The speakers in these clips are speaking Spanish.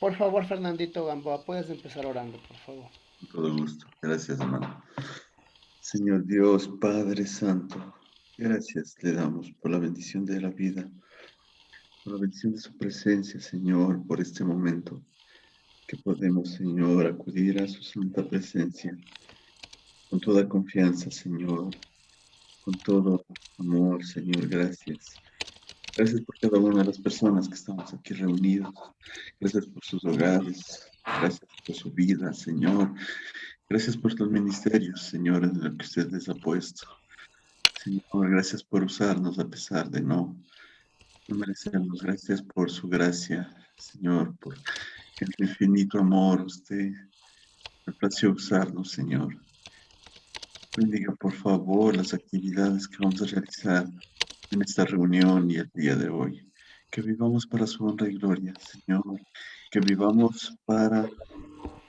Por favor, Fernandito Gamboa, puedes empezar orando, por favor. Con todo gusto. Gracias, hermano. Señor Dios, Padre Santo, gracias le damos por la bendición de la vida, por la bendición de su presencia, Señor, por este momento que podemos, Señor, acudir a su santa presencia con toda confianza, Señor, con todo amor, Señor, gracias. Gracias por cada una de las personas que estamos aquí reunidos. Gracias por sus hogares. Gracias por su vida, Señor. Gracias por los ministerios, Señor, en lo que usted les ha puesto. Señor, gracias por usarnos a pesar de no merecernos. Gracias por su gracia, Señor, por en su infinito amor usted me plació usarnos, Señor. Bendiga, por favor, las actividades que vamos a realizar en esta reunión y el día de hoy. Que vivamos para su honra y gloria, Señor. Que vivamos para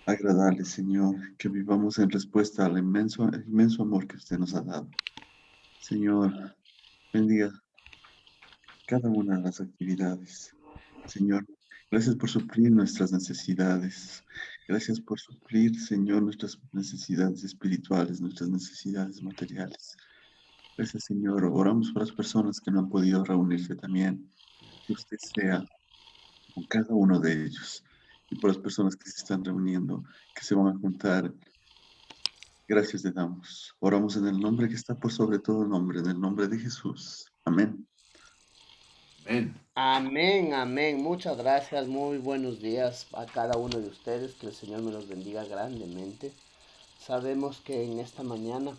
agradarle, Señor. Que vivamos en respuesta al inmenso amor que usted nos ha dado. Señor, bendiga cada una de las actividades. Señor, gracias por suplir nuestras necesidades. Gracias por suplir, Señor, nuestras necesidades espirituales, nuestras necesidades materiales. Gracias, Señor. Oramos por las personas que no han podido reunirse también. Que usted sea con cada uno de ellos. Y por las personas que se están reuniendo, que se van a juntar. Gracias le damos. Oramos en el nombre que está por sobre todo nombre, en el nombre de Jesús. Amén. Amén. Amén, amén. Muchas gracias. Muy buenos días a cada uno de ustedes. Que el Señor me los bendiga grandemente. Sabemos que en esta mañana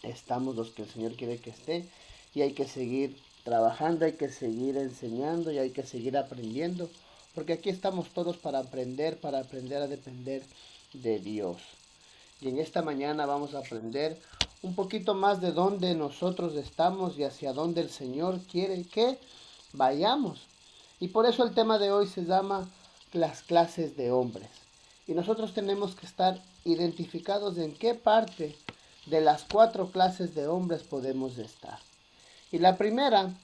estamos los que el Señor quiere que esté y hay que seguir trabajando, hay que seguir enseñando y hay que seguir aprendiendo, porque aquí estamos todos para aprender a depender de Dios. Y en esta mañana vamos a aprender un poquito más de dónde nosotros estamos y hacia dónde el Señor quiere que vayamos. Y por eso el tema de hoy se llama las clases de hombres. Y nosotros tenemos que estar identificados en qué parte de las 4 clases de hombres podemos estar. Y la primera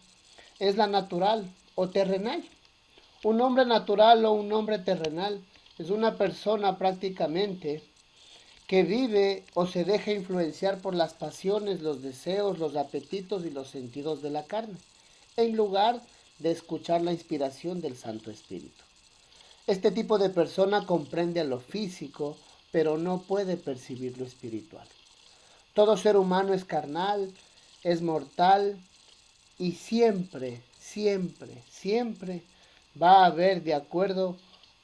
es la natural o terrenal. Un hombre natural o un hombre terrenal es una persona prácticamente que vive o se deja influenciar por las pasiones, los deseos, los apetitos y los sentidos de la carne, en lugar de escuchar la inspiración del Santo Espíritu. Este tipo de persona comprende lo físico, pero no puede percibir lo espiritual. Todo ser humano es carnal, es mortal y siempre, siempre, siempre va a haber de acuerdo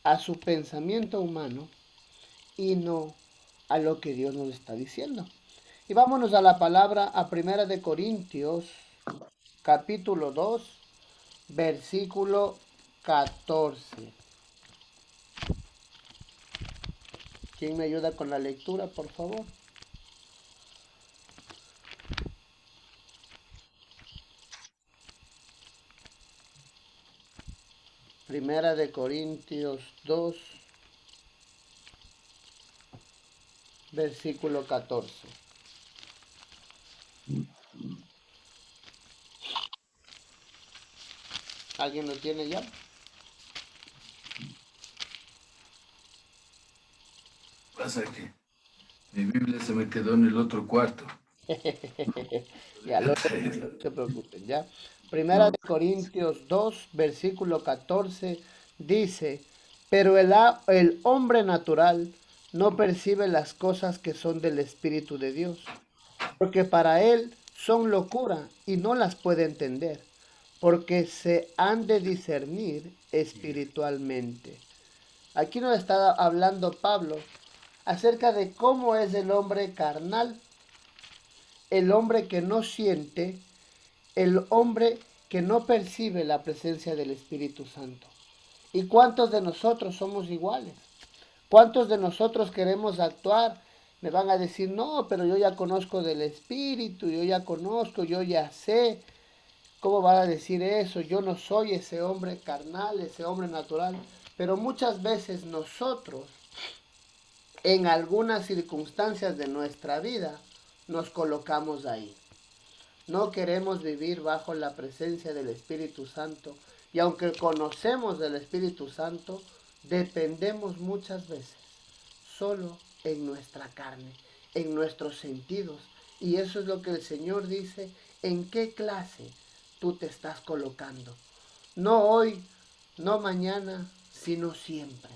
a su pensamiento humano y no a lo que Dios nos está diciendo. Y vámonos a la palabra a Primera de Corintios, capítulo 2, versículo 14. ¿Quién me ayuda con la lectura, por favor? Primera de Corintios 2, versículo 14. ¿Alguien lo tiene ya? Pasa que mi Biblia se me quedó en el otro cuarto. Ya, Ya no traerla. se preocupen, ¿ya? Primera No, de Corintios 2, versículo 14, dice, pero el hombre natural no percibe las cosas que son del Espíritu de Dios, porque para él son locura y no las puede entender, porque se han de discernir espiritualmente. Aquí nos está hablando Pablo acerca de cómo es el hombre carnal, el hombre que no siente, el hombre que no percibe la presencia del Espíritu Santo. ¿Y cuántos de nosotros somos iguales? ¿Cuántos de nosotros queremos actuar? Me van a decir, no, pero yo ya conozco del Espíritu, yo ya conozco, yo ya sé. ¿Cómo van a decir eso? Yo no soy ese hombre carnal, ese hombre natural. Pero muchas veces nosotros, en algunas circunstancias de nuestra vida, nos colocamos ahí. No queremos vivir bajo la presencia del Espíritu Santo. Y aunque conocemos del Espíritu Santo, dependemos muchas veces solo en nuestra carne, en nuestros sentidos. Y eso es lo que el Señor dice, en qué clase tú te estás colocando. No hoy, no mañana, sino siempre.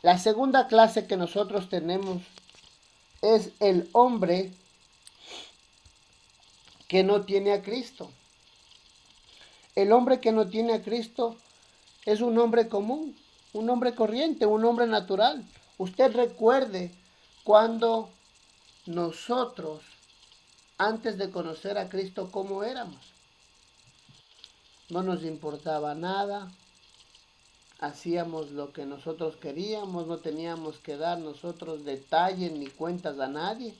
La segunda clase que nosotros tenemos es el hombre que no tiene a Cristo. El hombre que no tiene a Cristo es un hombre común, un hombre corriente, un hombre natural. Usted recuerde cuando nosotros, antes de conocer a Cristo, ¿cómo éramos? No nos importaba nada, hacíamos lo que nosotros queríamos, no teníamos que dar nosotros detalles ni cuentas a nadie.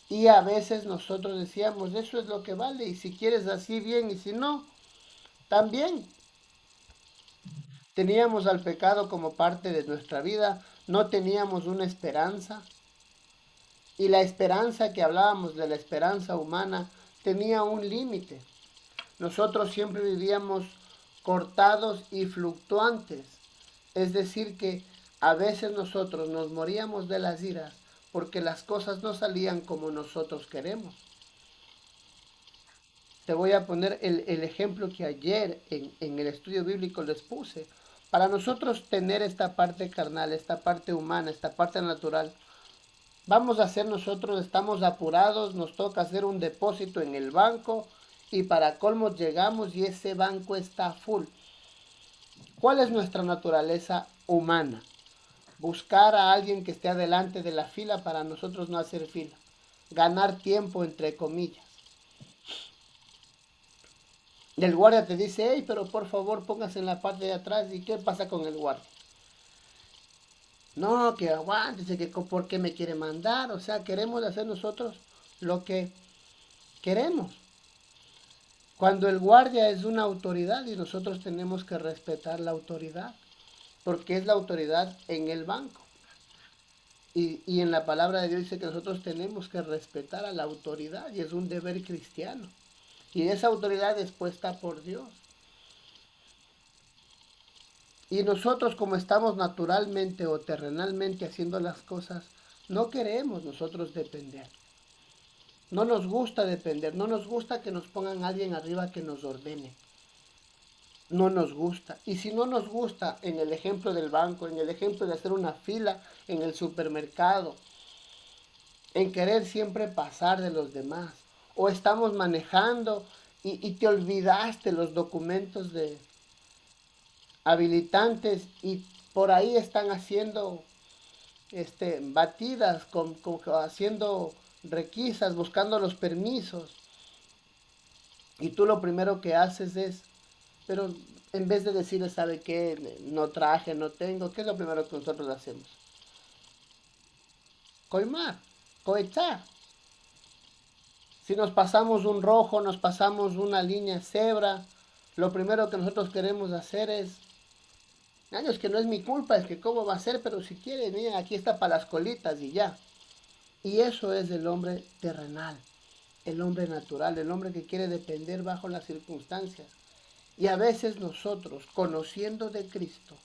Y a veces nosotros decíamos, eso es lo que vale, y si quieres así bien, y si no, también. Teníamos al pecado como parte de nuestra vida, no teníamos una esperanza. Y la esperanza que hablábamos de la esperanza humana tenía un límite. Nosotros siempre vivíamos cortados y fluctuantes. Es decir, que a veces nosotros nos moríamos de las iras porque las cosas no salían como nosotros queremos. Te voy a poner el ejemplo que ayer en el estudio bíblico les puse. Para nosotros tener esta parte carnal, esta parte humana, esta parte natural, vamos a hacer nosotros, estamos apurados, nos toca hacer un depósito en el banco y para colmo llegamos y ese banco está full. ¿Cuál es nuestra naturaleza humana? Buscar a alguien que esté adelante de la fila para nosotros no hacer fila. Ganar tiempo entre comillas. Y el guardia te dice, hey, pero por favor póngase en la parte de atrás. ¿Y qué pasa con el guardia? No, que aguántese, que por qué me quiere mandar. O sea, queremos hacer nosotros lo que queremos. Cuando el guardia es una autoridad y nosotros tenemos que respetar la autoridad, porque es la autoridad en el banco. Y en la palabra de Dios dice que nosotros tenemos que respetar a la autoridad y es un deber cristiano. Y esa autoridad es puesta por Dios. Y nosotros, como estamos naturalmente o terrenalmente haciendo las cosas, no queremos nosotros depender. No nos gusta depender, no nos gusta que nos pongan alguien arriba que nos ordene. No nos gusta. Y si no nos gusta, en el ejemplo del banco, en el ejemplo de hacer una fila en el supermercado, en querer siempre pasar de los demás, o estamos manejando y te olvidaste los documentos de habilitantes y por ahí están haciendo batidas, haciendo requisas, buscando los permisos. Y tú lo primero que haces es, pero en vez de decirle, ¿sabe qué? No traje, no tengo, ¿qué es lo primero que nosotros hacemos? Coimar, cohechar. Si nos pasamos un rojo, nos pasamos una línea cebra, lo primero que nosotros queremos hacer es, es que no es mi culpa, es que cómo va a ser, pero si quiere, mira, aquí está para las colitas y ya. Y eso es el hombre terrenal, el hombre natural, el hombre que quiere depender bajo las circunstancias. Y a veces nosotros, conociendo de Cristo,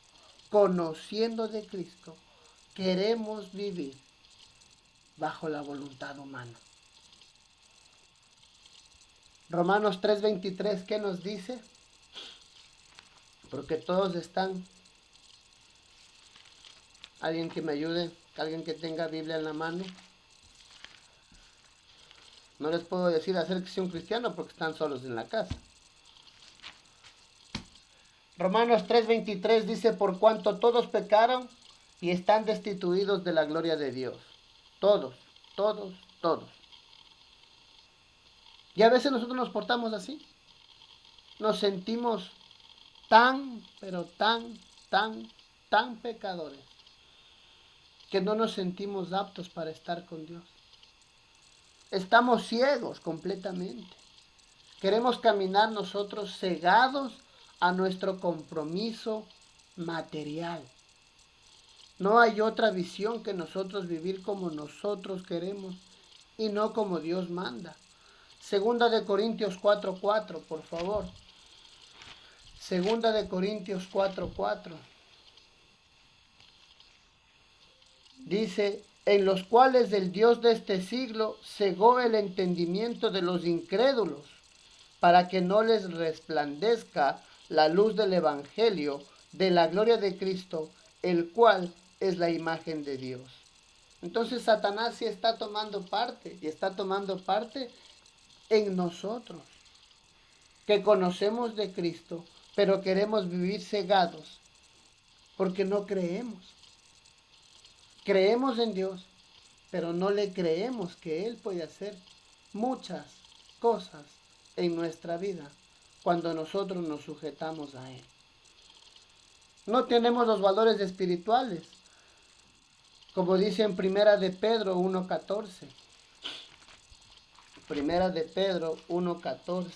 queremos vivir bajo la voluntad humana. Romanos 3:23, ¿qué nos dice? Porque todos están. Alguien que me ayude, alguien que tenga Biblia en la mano. No les puedo decir acérquese un cristiano porque están solos en la casa. Romanos 3:23 dice, por cuanto todos pecaron y están destituidos de la gloria de Dios. Todos. Y a veces nosotros nos portamos así. Nos sentimos pero tan pecadores que no nos sentimos aptos para estar con Dios. Estamos ciegos completamente. Queremos caminar nosotros cegados a nuestro compromiso material. No hay otra visión que nosotros vivir como nosotros queremos y no como Dios manda. Segunda de Corintios 4:4, por favor. Segunda de Corintios 4:4. Dice, en los cuales el Dios de este siglo cegó el entendimiento de los incrédulos, para que no les resplandezca la luz del Evangelio de la gloria de Cristo, el cual es la imagen de Dios. Entonces Satanás sí está tomando parte, y está tomando parte en nosotros, que conocemos de Cristo, pero queremos vivir cegados, porque no creemos. Creemos en Dios, pero no le creemos que Él puede hacer muchas cosas en nuestra vida cuando nosotros nos sujetamos a Él. No tenemos los valores espirituales, como dice en Primera de Pedro 1:14. Primera de Pedro 1:14.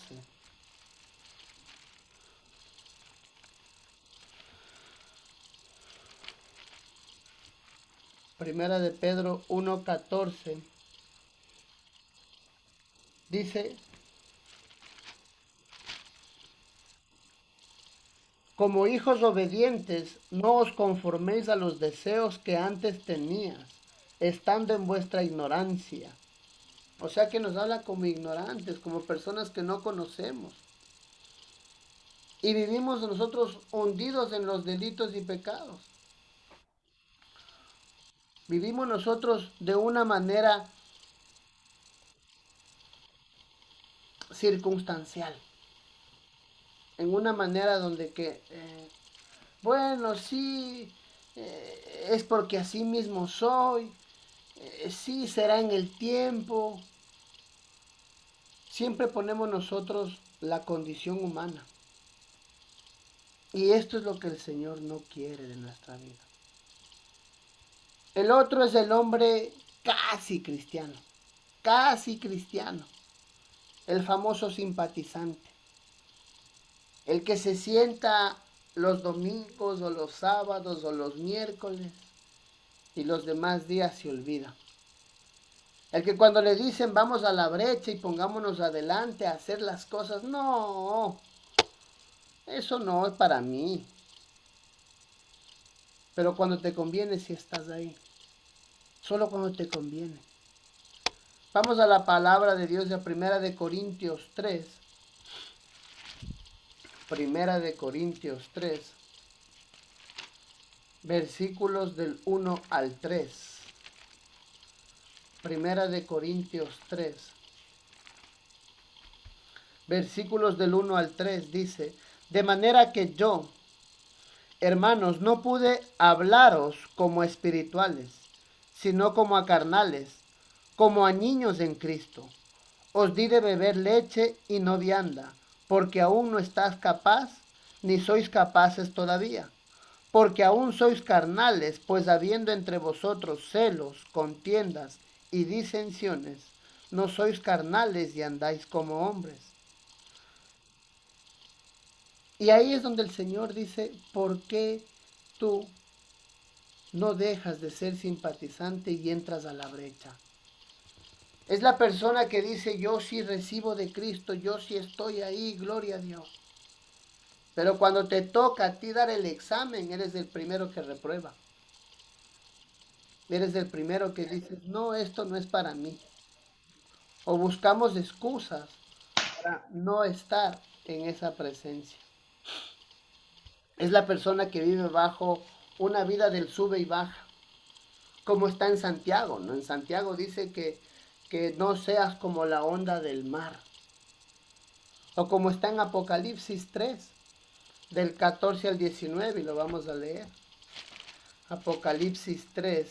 Primera de Pedro 1:14. Dice, como hijos obedientes, no os conforméis a los deseos que antes tenías, estando en vuestra ignorancia. O sea que nos habla como ignorantes, como personas que no conocemos. Y vivimos nosotros hundidos en los delitos y pecados. Vivimos nosotros de una manera circunstancial. En una manera donde que, bueno, sí, es porque así mismo soy, sí será en el tiempo. Siempre ponemos nosotros la condición humana. Y esto es lo que el Señor no quiere de nuestra vida. El otro es el hombre casi cristiano, el famoso simpatizante, el que se sienta los domingos o los sábados o los miércoles y los demás días se olvida. El que cuando le dicen vamos a la brecha y pongámonos adelante a hacer las cosas, no, eso no es para mí. Pero cuando te conviene sí estás ahí, solo cuando te conviene. Vamos a la palabra de Dios de Primera de Corintios 3. Primera de Corintios 3, versículos del 1 al 3. Primera de Corintios 3, versículos del 1 al 3 dice, de manera que yo, hermanos, no pude hablaros como espirituales, sino como a carnales, como a niños en Cristo. Os di de beber leche y no vianda, porque aún no estás capaz, ni sois capaces todavía. Porque aún sois carnales, pues habiendo entre vosotros celos, contiendas y disensiones, no sois carnales y andáis como hombres. Y ahí es donde el Señor dice, ¿por qué tú no dejas de ser simpatizante y entras a la brecha? Es la persona que dice, yo sí recibo de Cristo, yo sí estoy ahí, gloria a Dios. Pero cuando te toca a ti dar el examen, eres el primero que reprueba. Eres el primero que dices, no, esto no es para mí. O buscamos excusas para no estar en esa presencia. Es la persona que vive bajo una vida del sube y baja. Como está en Santiago, ¿no? En Santiago dice que no seas como la onda del mar. O como está en Apocalipsis 3, del 14 al 19, y lo vamos a leer. Apocalipsis 3.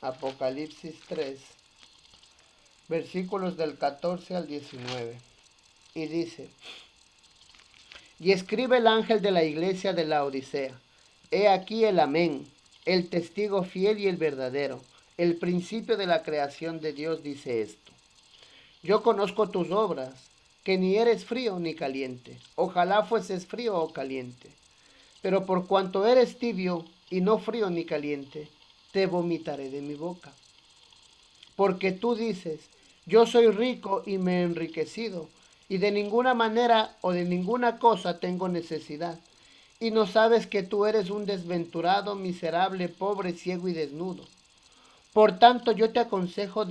Apocalipsis 3, versículos del 14 al 19. Y dice, y escribe el ángel de la iglesia de la Odisea, he aquí el amén, el testigo fiel y el verdadero, el principio de la creación de Dios dice esto. Yo conozco tus obras, que ni eres frío ni caliente. Ojalá fueses frío o caliente. Pero por cuanto eres tibio y no frío ni caliente, te vomitaré de mi boca. Porque tú dices, yo soy rico y me he enriquecido, y de ninguna manera o de ninguna cosa tengo necesidad. Y no sabes que tú eres un desventurado, miserable, pobre, ciego y desnudo. Por tanto, yo te aconsejo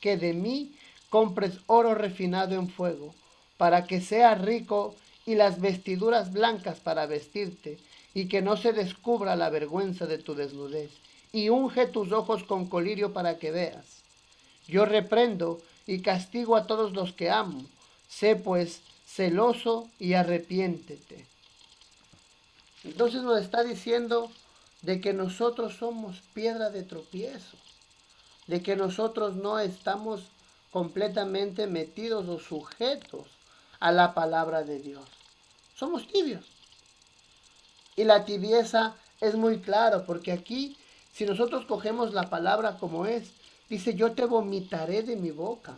que de mí compres oro refinado en fuego, para que seas rico, y las vestiduras blancas para vestirte, y que no se descubra la vergüenza de tu desnudez, y unge tus ojos con colirio para que veas. Yo reprendo y castigo a todos los que amo. Sé pues celoso y arrepiéntete. Entonces nos está diciendo de que nosotros somos piedra de tropiezo, de que nosotros no estamos completamente metidos o sujetos a la palabra de Dios. Somos tibios. Y la tibieza es muy claro, porque aquí, si nosotros cogemos la palabra como es, dice, yo te vomitaré de mi boca.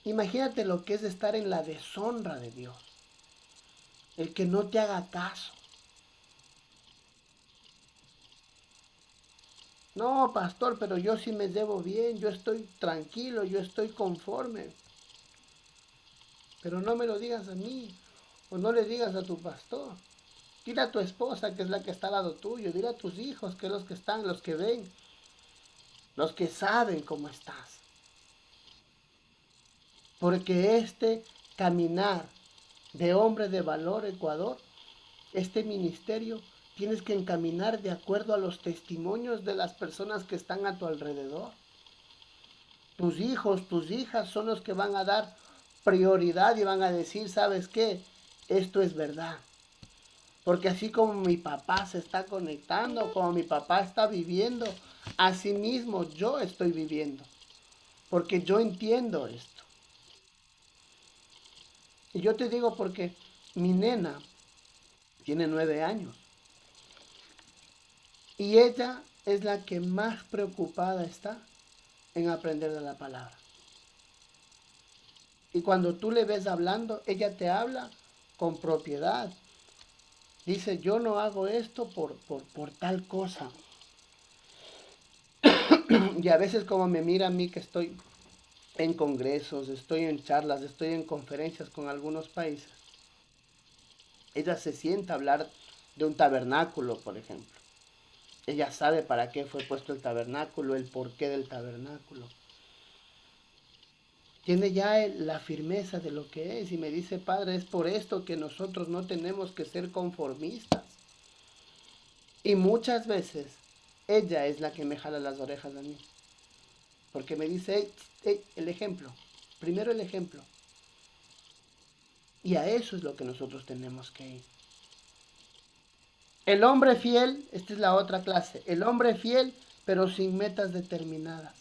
Imagínate lo que es estar en la deshonra de Dios. El que no te haga caso. No, pastor, pero yo sí me llevo bien, yo estoy tranquilo, yo estoy conforme. Pero no me lo digas a mí, o no le digas a tu pastor. Dile a tu esposa, que es la que está al lado tuyo. Dile a tus hijos, que es los que están, los que ven, los que saben cómo estás. Porque este caminar de hombre de valor, Ecuador, este ministerio, tienes que encaminar de acuerdo a los testimonios de las personas que están a tu alrededor. Tus hijos, tus hijas son los que van a dar prioridad y van a decir, ¿sabes qué? Esto es verdad. Porque así como mi papá se está conectando, como mi papá está viviendo, así mismo yo estoy viviendo. Porque yo entiendo esto. Y yo te digo porque mi nena tiene 9 años. Y ella es la que más preocupada está en aprender de la palabra. Y cuando tú le ves hablando, ella te habla con propiedad. Dice, yo no hago esto por tal cosa. Y a veces como me mira a mí que estoy en congresos, estoy en charlas, estoy en conferencias con algunos países, ella se sienta a hablar de un tabernáculo, por ejemplo. Ella sabe para qué fue puesto el tabernáculo, el porqué del tabernáculo. Tiene ya la firmeza de lo que es y me dice, Padre, es por esto que nosotros no tenemos que ser conformistas. Y muchas veces ella es la que me jala las orejas a mí. Porque me dice, hey, hey, el ejemplo, primero el ejemplo. Y a eso es lo que nosotros tenemos que ir. El hombre fiel, esta es la otra clase, el hombre fiel pero sin metas determinadas.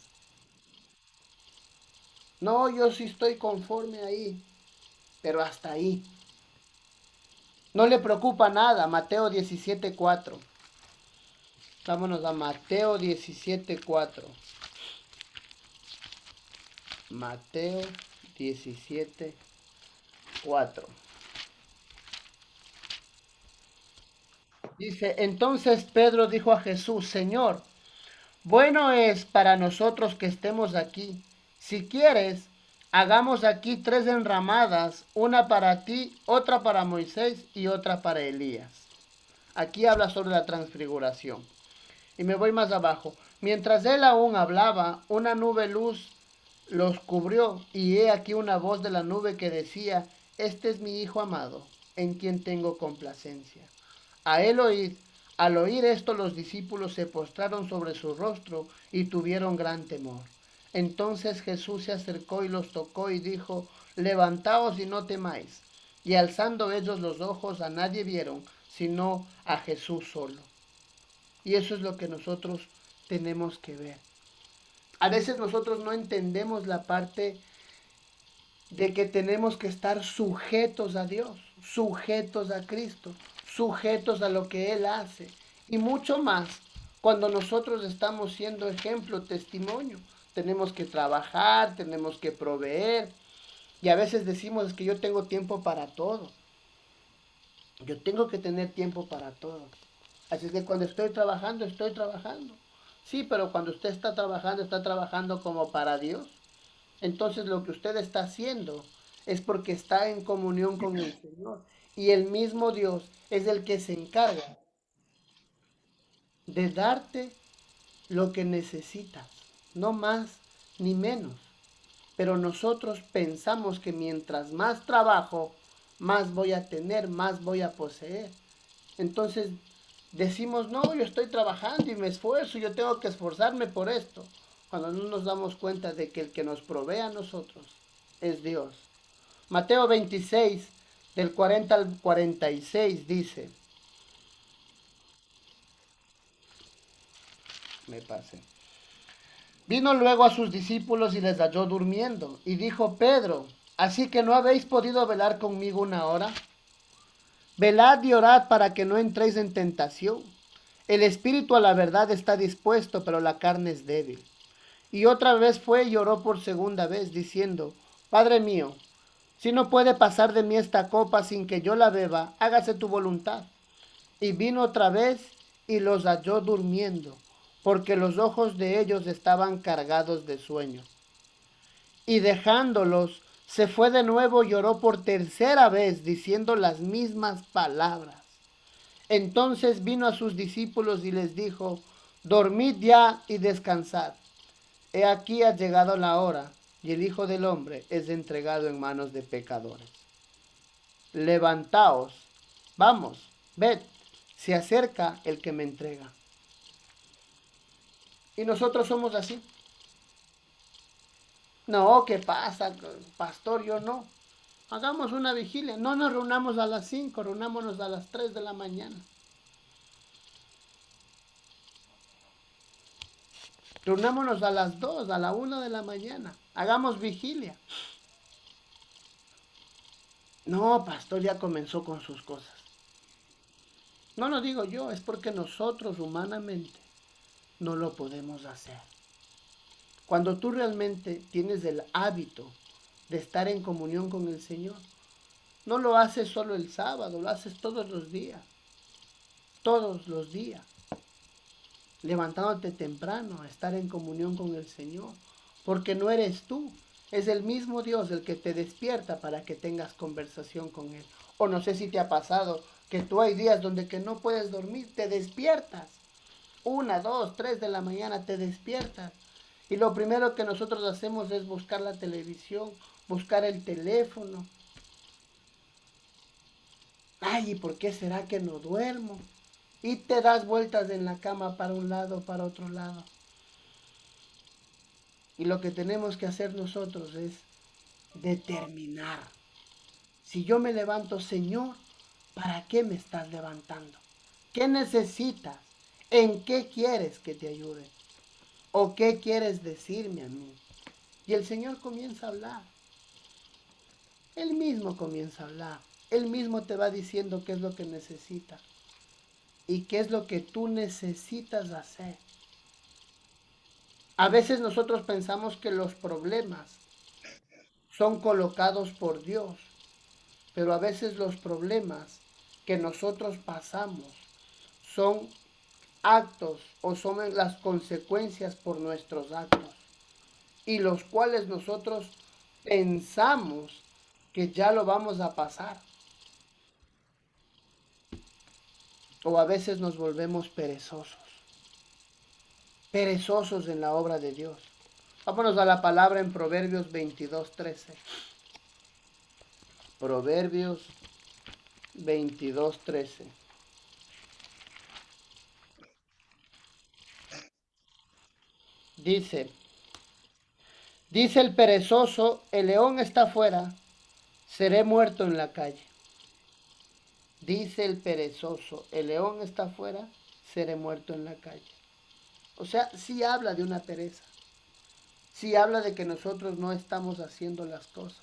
No, yo sí estoy conforme ahí, pero hasta ahí. No le preocupa nada, Mateo 17:4. Vámonos a Mateo 17:4. Mateo 17:4. Dice, entonces Pedro dijo a Jesús, Señor, bueno es para nosotros que estemos aquí. Si quieres, hagamos aquí 3 enramadas, una para ti, otra para Moisés y otra para Elías. Aquí habla sobre la transfiguración. Y me voy más abajo. Mientras él aún hablaba, una nube luz los cubrió, y he aquí una voz de la nube que decía, este es mi Hijo amado, en quien tengo complacencia. Al oír esto, los discípulos se postraron sobre su rostro y tuvieron gran temor. Entonces Jesús se acercó y los tocó y dijo, levantaos y no temáis. Y alzando ellos los ojos, a nadie vieron, sino a Jesús solo. Y eso es lo que nosotros tenemos que ver. A veces nosotros no entendemos la parte de que tenemos que estar sujetos a Dios, sujetos a Cristo, sujetos a lo que Él hace. Y mucho más cuando nosotros estamos siendo ejemplo, testimonio. Tenemos que trabajar, tenemos que proveer. Y a veces decimos es que yo tengo tiempo para todo. Yo tengo que tener tiempo para todo. Así es que cuando estoy trabajando, estoy trabajando. Sí, pero cuando usted está trabajando como para Dios. Entonces lo que usted está haciendo es porque está en comunión con el Señor. Y el mismo Dios es el que se encarga de darte lo que necesitas, no más ni menos. Pero nosotros pensamos que mientras más trabajo, más voy a tener, más voy a poseer. Entonces decimos, no, yo estoy trabajando y me esfuerzo, yo tengo que esforzarme por esto. Cuando no nos damos cuenta de que el que nos provee a nosotros es Dios. Mateo 26, del 40 al 46 dice, me pase. Vino luego a sus discípulos y les halló durmiendo, y dijo, Pedro, ¿así que no habéis podido velar conmigo una hora? Velad y orad para que no entréis en tentación. El espíritu a la verdad está dispuesto, pero la carne es débil. Y otra vez fue y oró por segunda vez, diciendo, Padre mío, si no puede pasar de mí esta copa sin que yo la beba, hágase tu voluntad. Y vino otra vez y los halló durmiendo, porque los ojos de ellos estaban cargados de sueño. Y dejándolos, se fue de nuevo y oró por tercera vez, diciendo las mismas palabras. Entonces vino a sus discípulos y les dijo, dormid ya y descansad. He aquí ha llegado la hora, y el Hijo del Hombre es entregado en manos de pecadores. Levantaos, vamos, ved, se acerca el que me entrega. Y nosotros somos así. No, ¿qué pasa, pastor? Yo no. Hagamos una vigilia. No nos reunamos a las 5, reunámonos a las 3 de la mañana. Reunámonos a las 2, a la 1 de la mañana. Hagamos vigilia. No, pastor ya comenzó con sus cosas. No lo digo yo, es porque nosotros humanamente no lo podemos hacer. Cuando tú realmente tienes el hábito de estar en comunión con el Señor, no lo haces solo el sábado, lo haces todos los días. Todos los días. Levantándote temprano, a estar en comunión con el Señor. Porque no eres tú, es el mismo Dios el que te despierta para que tengas conversación con Él. O no sé si te ha pasado que tú hay días donde que no puedes dormir, te despiertas. 1, 2, 3 de la mañana te despiertas. Y lo primero que nosotros hacemos es buscar la televisión, buscar el teléfono. Ay, ¿y por qué será que no duermo? Y te das vueltas en la cama para un lado, para otro lado. Y lo que tenemos que hacer nosotros es determinar. Si yo me levanto, Señor, ¿para qué me estás levantando? ¿Qué necesitas? ¿En qué quieres que te ayude? ¿O qué quieres decirme a mí? Y el Señor comienza a hablar. Él mismo comienza a hablar. Él mismo te va diciendo qué es lo que necesitas y qué es lo que tú necesitas hacer. A veces nosotros pensamos que los problemas son colocados por Dios, pero a veces los problemas que nosotros pasamos son actos o son las consecuencias por nuestros actos y los cuales nosotros pensamos que ya lo vamos a pasar. O a veces nos volvemos perezosos en la obra de Dios. Vámonos a la palabra en Proverbios 22:13. Proverbios 22:13. Dice el perezoso, el león está afuera, seré muerto en la calle. Dice el perezoso, el león está afuera, seré muerto en la calle. O sea, sí habla de una pereza. Sí habla de que nosotros no estamos haciendo las cosas.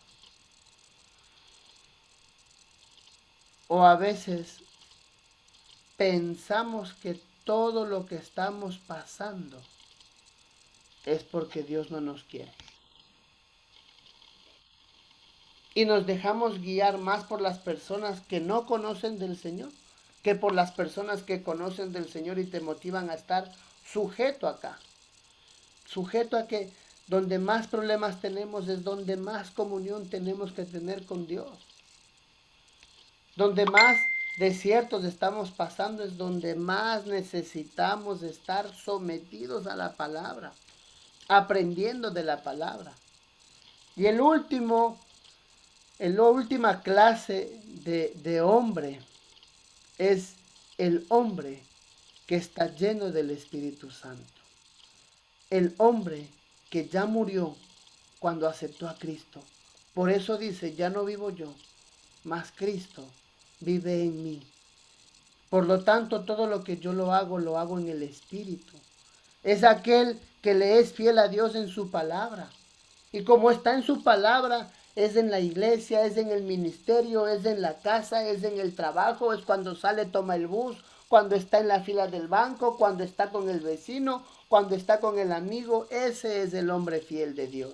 O a veces pensamos que todo lo que estamos pasando es porque Dios no nos quiere. y nos dejamos guiar más por las personas que no conocen del Señor que por las personas que conocen del Señor y te motivan a estar sujeto acá. Sujeto a que donde más problemas tenemos es donde más comunión tenemos que tener con Dios. Donde más desiertos estamos pasando es donde más necesitamos estar sometidos a la palabra, aprendiendo de la palabra. Y la última clase de hombre es el hombre que está lleno del Espíritu Santo. El hombre que ya murió cuando aceptó a Cristo. Por eso dice, ya no vivo yo, mas Cristo vive en mí. Por lo tanto, todo lo que yo lo hago en el Espíritu. Es aquel que le es fiel a Dios en su palabra. Y como está en su palabra, es en la iglesia, es en el ministerio, es en la casa, es en el trabajo, es cuando sale, toma el bus, cuando está en la fila del banco, cuando está con el vecino, cuando está con el amigo. Ese es el hombre fiel de Dios.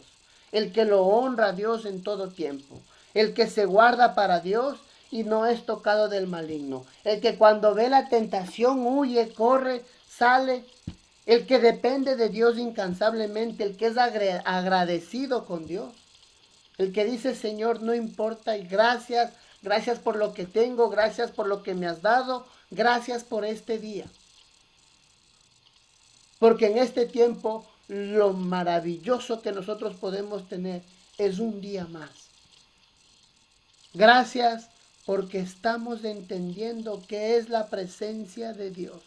El que lo honra a Dios en todo tiempo. El que se guarda para Dios y no es tocado del maligno. El que cuando ve la tentación huye, corre, sale. El que depende de Dios incansablemente, el que es agradecido con Dios. El que dice, Señor, no importa y gracias, gracias por lo que tengo, gracias por lo que me has dado, gracias por este día. Porque en este tiempo lo maravilloso que nosotros podemos tener es un día más. Gracias porque estamos entendiendo qué es la presencia de Dios.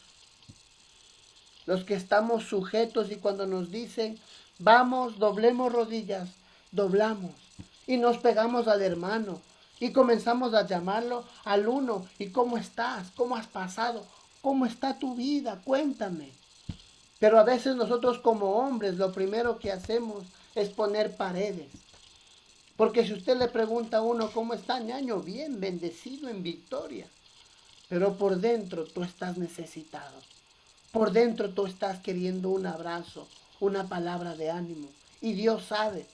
Los que estamos sujetos y cuando nos dicen, vamos, doblemos rodillas, doblamos y nos pegamos al hermano y comenzamos a llamarlo al uno. ¿Y cómo estás? ¿Cómo has pasado? ¿Cómo está tu vida? Cuéntame. Pero a veces nosotros como hombres lo primero que hacemos es poner paredes. Porque si usted le pregunta a uno cómo está, ñaño, bien, bendecido en victoria. Pero por dentro tú estás necesitado. Por dentro tú estás queriendo un abrazo, una palabra de ánimo. Y Dios sabe.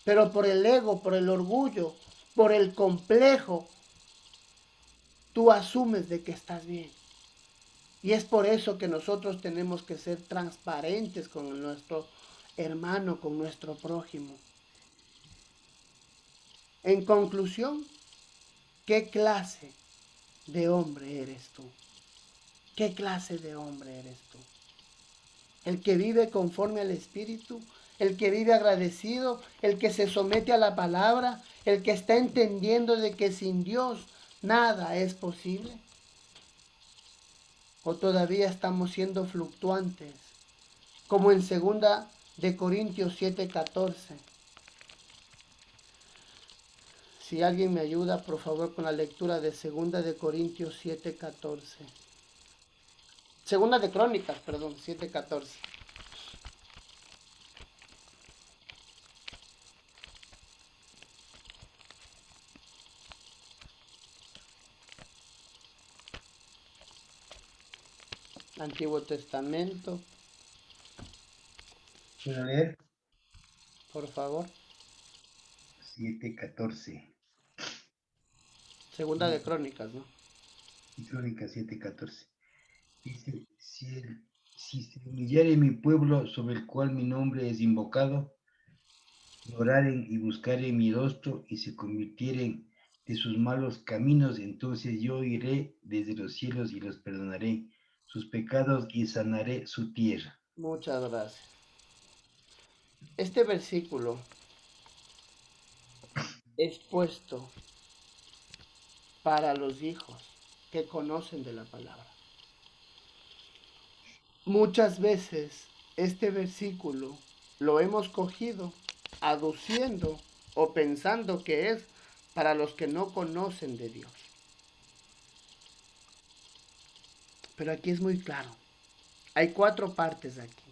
Pero por el ego, por el orgullo, por el complejo, tú asumes de que estás bien. Y es por eso que nosotros tenemos que ser transparentes con nuestro hermano, con nuestro prójimo. En conclusión, ¿qué clase de hombre eres tú? ¿Qué clase de hombre eres tú? El que vive conforme al Espíritu, el que vive agradecido, el que se somete a la palabra, el que está entendiendo de que sin Dios nada es posible. O todavía estamos siendo fluctuantes, como en 2 Corintios 7:14. Si alguien me ayuda, por favor, con la lectura de 2 Corintios 7:14. Segunda de Crónicas, perdón, 7:14. Antiguo Testamento, ¿Puedo leer? por favor. 7:14. Segunda de Crónicas, ¿no? Y Crónicas 7:14. Dice, si se humillare mi pueblo sobre el cual mi nombre es invocado, y oraren y buscaren mi rostro y se convirtieren de sus malos caminos, entonces yo iré desde los cielos y los perdonaré sus pecados y sanaré su tierra. Muchas gracias. Este versículo es puesto para los hijos que conocen de la palabra. Muchas veces este versículo lo hemos cogido aduciendo o pensando que es para los que no conocen de Dios. Pero aquí es muy claro. Hay 4 partes aquí.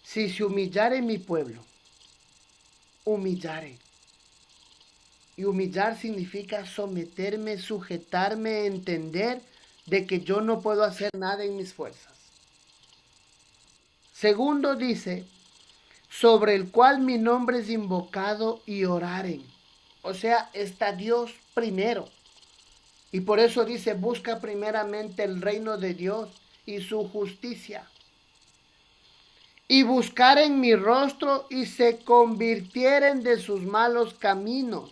Si se humillare mi pueblo, humillare. Y humillar significa someterme, sujetarme, entender de que yo no puedo hacer nada en mis fuerzas. Segundo dice, sobre el cual mi nombre es invocado y oraren. O sea, está Dios primero. Y por eso dice, busca primeramente el reino de Dios y su justicia. Y buscar en mi rostro y se convirtieren de sus malos caminos.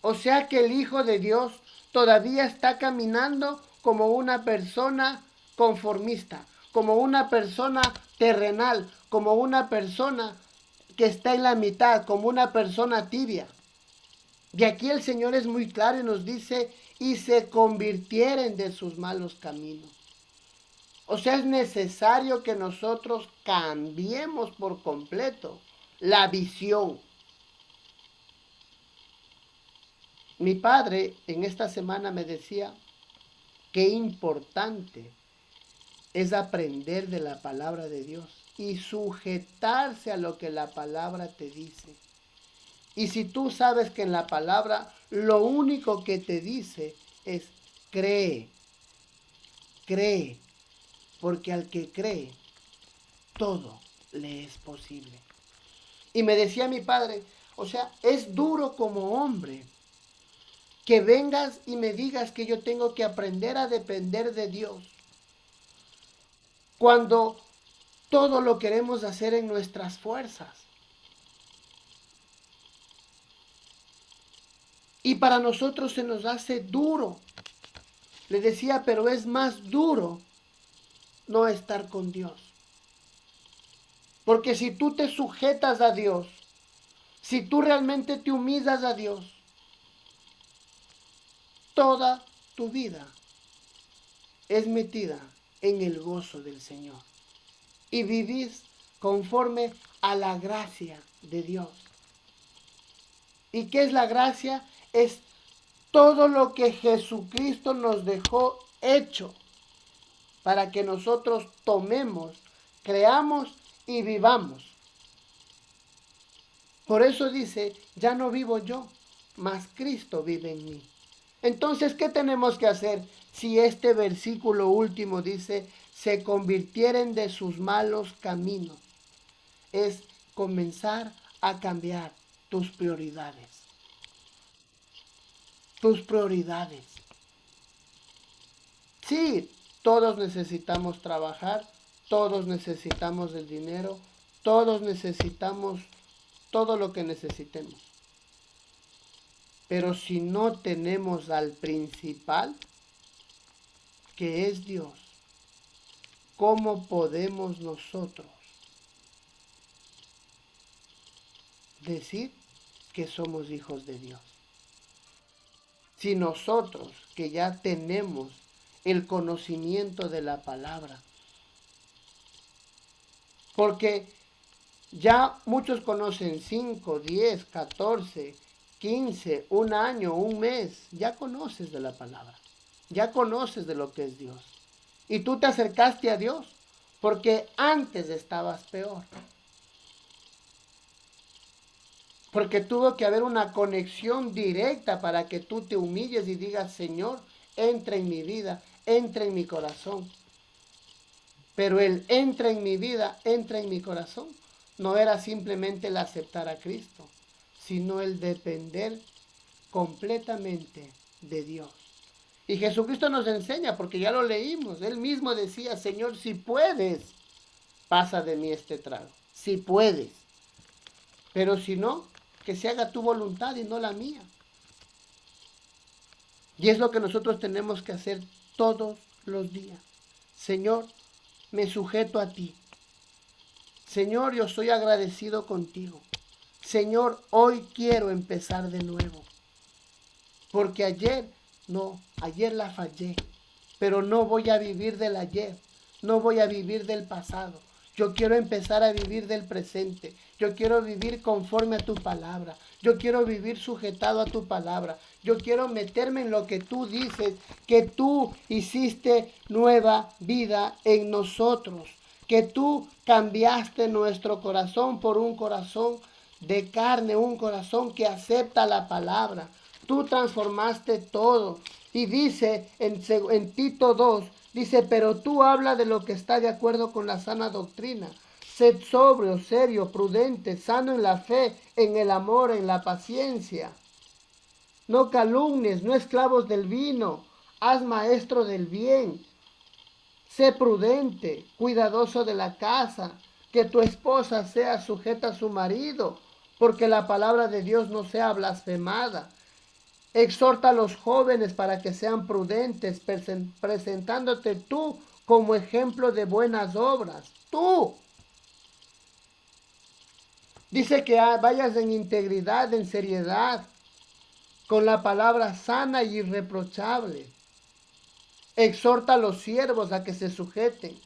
O sea que el Hijo de Dios todavía está caminando como una persona conformista, como una persona terrenal, como una persona que está en la mitad, como una persona tibia. Y aquí el Señor es muy claro y nos dice, y se convirtieren de sus malos caminos. O sea, es necesario que nosotros cambiemos por completo la visión. Mi padre en esta semana me decía, qué importante es aprender de la palabra de Dios y sujetarse a lo que la palabra te dice. Y si tú sabes que en la palabra lo único que te dice es cree, cree, porque al que cree, todo le es posible. Y me decía mi padre, o sea, es duro como hombre que vengas y me digas que yo tengo que aprender a depender de Dios, cuando todo lo queremos hacer en nuestras fuerzas. Y para nosotros se nos hace duro. Le decía, pero es más duro no estar con Dios. Porque si tú te sujetas a Dios, si tú realmente te humillas a Dios, toda tu vida es metida en el gozo del Señor. Y vivís conforme a la gracia de Dios. ¿Y qué es la gracia? Es todo lo que Jesucristo nos dejó hecho para que nosotros tomemos, creamos y vivamos. Por eso dice, ya no vivo yo, mas Cristo vive en mí. Entonces, ¿qué tenemos que hacer si este versículo último dice, se convirtieren de sus malos caminos? Es comenzar a cambiar tus prioridades. Tus prioridades. Sí, todos necesitamos trabajar, todos necesitamos el dinero, todos necesitamos todo lo que necesitemos. Pero si no tenemos al principal, que es Dios, ¿cómo podemos nosotros decir que somos hijos de Dios? Si nosotros, que ya tenemos el conocimiento de la palabra, porque ya muchos conocen 5, 10, 14, 15, un año, un mes, ya conoces de la palabra, ya conoces de lo que es Dios. Y tú te acercaste a Dios porque antes estabas peor. Porque tuvo que haber una conexión directa para que tú te humilles y digas, Señor, entra en mi vida, entra en mi corazón. Pero el entra en mi vida, entra en mi corazón, no era simplemente el aceptar a Cristo, sino el depender completamente de Dios. Y Jesucristo nos enseña, porque ya lo leímos, Él mismo decía, Señor, si puedes, pasa de mí este trago, si puedes. Pero si no, que se haga tu voluntad y no la mía. Y es lo que nosotros tenemos que hacer todos los días. Señor, me sujeto a ti. Señor, yo soy agradecido contigo. Señor, hoy quiero empezar de nuevo. Porque ayer la fallé. Pero no voy a vivir del ayer. No voy a vivir del pasado. Yo quiero empezar a vivir del presente. Yo quiero vivir conforme a tu palabra. Yo quiero vivir sujetado a tu palabra. Yo quiero meterme en lo que tú dices, que tú hiciste nueva vida en nosotros. Que tú cambiaste nuestro corazón por un corazón de carne, un corazón que acepta la palabra. Tú transformaste todo. Y dice en Tito 2, dice, pero tú habla de lo que está de acuerdo con la sana doctrina. Sed sobrio, serio, prudente, sano en la fe, en el amor, en la paciencia. no calumnies, no esclavos del vino, haz maestro del bien, sé prudente, cuidadoso de la casa, que tu esposa sea sujeta a su marido, porque la palabra de Dios no sea blasfemada. Exhorta a los jóvenes para que sean prudentes, presentándote tú como ejemplo de buenas obras. Tú. Dice que vayas en integridad, en seriedad, con la palabra sana y irreprochable. Exhorta a los siervos a que se sujeten.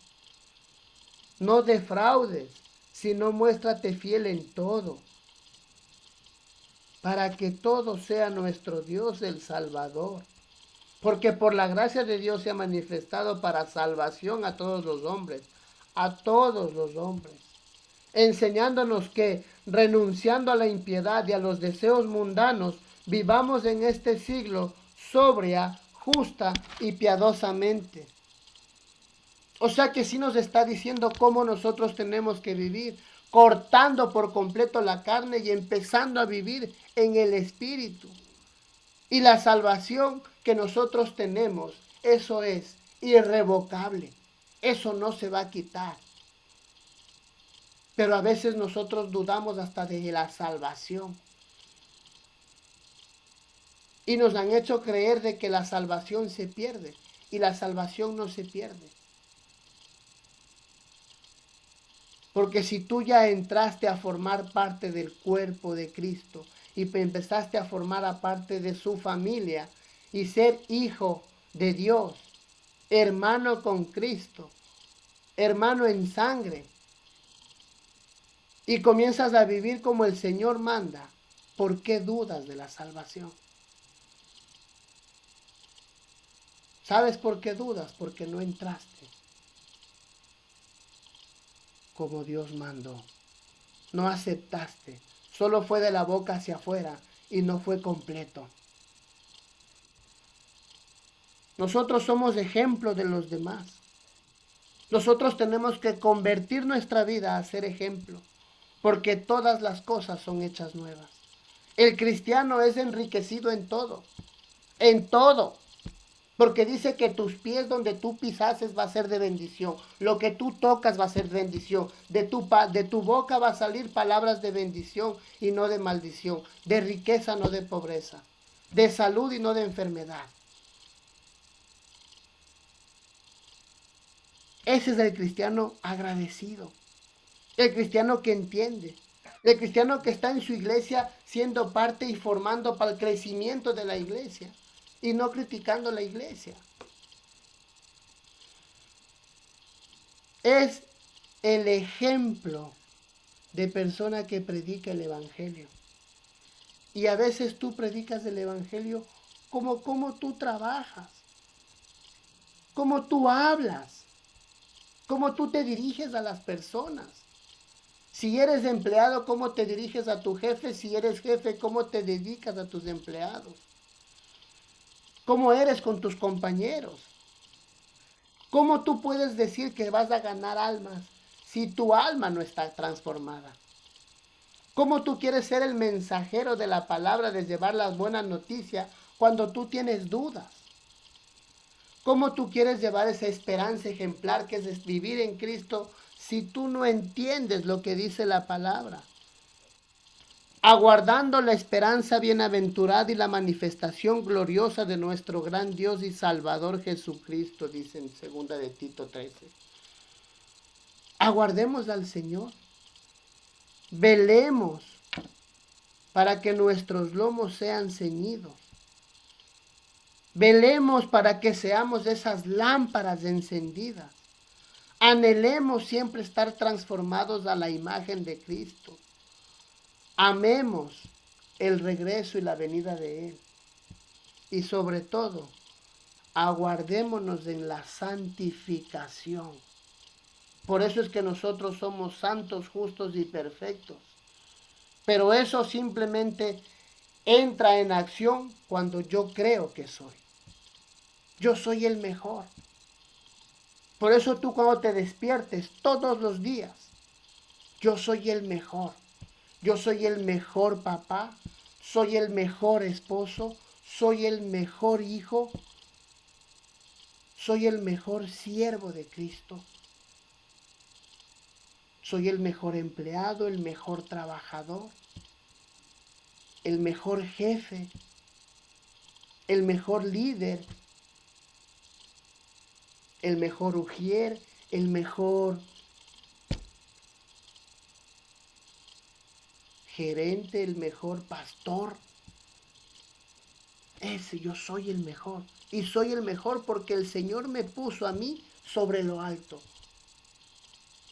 No defraudes, sino muéstrate fiel en todo, para que todo sea nuestro Dios el Salvador. Porque por la gracia de Dios se ha manifestado para salvación a todos los hombres, enseñándonos que, renunciando a la impiedad y a los deseos mundanos, vivamos en este siglo sobria, justa y piadosamente. O sea que sí nos está diciendo cómo nosotros tenemos que vivir, cortando por completo la carne y empezando a vivir en el Espíritu. Y la salvación que nosotros tenemos, eso es irrevocable. Eso no se va a quitar. Pero a veces nosotros dudamos hasta de la salvación. Y nos han hecho creer de que la salvación se pierde. Y la salvación no se pierde. Porque si tú ya entraste a formar parte del cuerpo de Cristo y empezaste a formar parte de su familia y ser hijo de Dios, hermano con Cristo, hermano en sangre, y comienzas a vivir como el Señor manda, ¿por qué dudas de la salvación? ¿Sabes por qué dudas? Porque no entraste como Dios mandó. No aceptaste. Solo fue de la boca hacia afuera y no fue completo. Nosotros somos ejemplo de los demás. Nosotros tenemos que convertir nuestra vida a ser ejemplo, porque todas las cosas son hechas nuevas. El cristiano es enriquecido en todo, porque dice que tus pies donde tú pisases va a ser de bendición, lo que tú tocas va a ser bendición, de tu boca va a salir palabras de bendición y no de maldición, de riqueza no de pobreza, de salud y no de enfermedad. Ese es el cristiano agradecido, el cristiano que entiende, el cristiano que está en su iglesia siendo parte y formando para el crecimiento de la iglesia y no criticando la iglesia. Es el ejemplo de persona que predica el evangelio. Y a veces tú predicas el evangelio como tú trabajas, como tú hablas, cómo tú te diriges a las personas. Si eres empleado, cómo te diriges a tu jefe. Si eres jefe, cómo te dedicas a tus empleados. Cómo eres con tus compañeros. ¿Cómo tú puedes decir que vas a ganar almas si tu alma no está transformada? ¿Cómo tú quieres ser el mensajero de la palabra, de llevar las buenas noticias cuando tú tienes dudas? ¿Cómo tú quieres llevar esa esperanza ejemplar que es vivir en Cristo si tú no entiendes lo que dice la palabra? Aguardando la esperanza bienaventurada y la manifestación gloriosa de nuestro gran Dios y Salvador Jesucristo, dice en 2 de Tito 13. Aguardemos al Señor. Velemos para que nuestros lomos sean ceñidos. Velemos para que seamos esas lámparas encendidas. Anhelemos siempre estar transformados a la imagen de Cristo. Amemos el regreso y la venida de Él. Y sobre todo, aguardémonos en la santificación. Por eso es que nosotros somos santos, justos y perfectos. Pero eso simplemente entra en acción cuando yo creo que soy. Yo soy el mejor. Por eso tú cuando te despiertes todos los días, yo soy el mejor. Yo soy el mejor papá, soy el mejor esposo, soy el mejor hijo, soy el mejor siervo de Cristo, soy el mejor empleado, el mejor trabajador, el mejor jefe, el mejor líder, el mejor ujier, el mejor gerente, el mejor pastor. Ese, yo soy el mejor. Y soy el mejor porque el Señor me puso a mí sobre lo alto.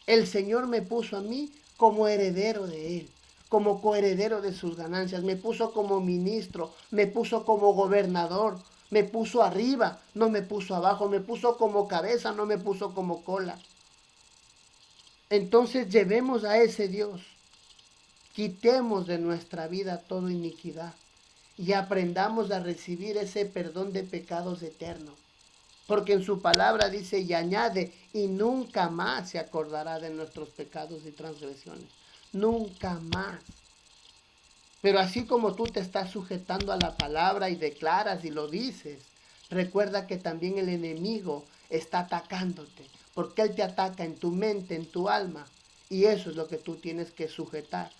El Señor me puso a mí como heredero de Él, como coheredero de sus ganancias. Me puso como ministro, me puso como gobernador, me puso arriba, no me puso abajo, me puso como cabeza, no me puso como cola. Entonces llevemos a ese Dios, quitemos de nuestra vida toda iniquidad y aprendamos a recibir ese perdón de pecados eterno. Porque en su palabra dice y añade, y nunca más se acordará de nuestros pecados y transgresiones. Nunca más. Pero así como tú te estás sujetando a la palabra y declaras y lo dices, recuerda que también el enemigo está atacándote. Porque él te ataca en tu mente, en tu alma. Y eso es lo que tú tienes que sujetar.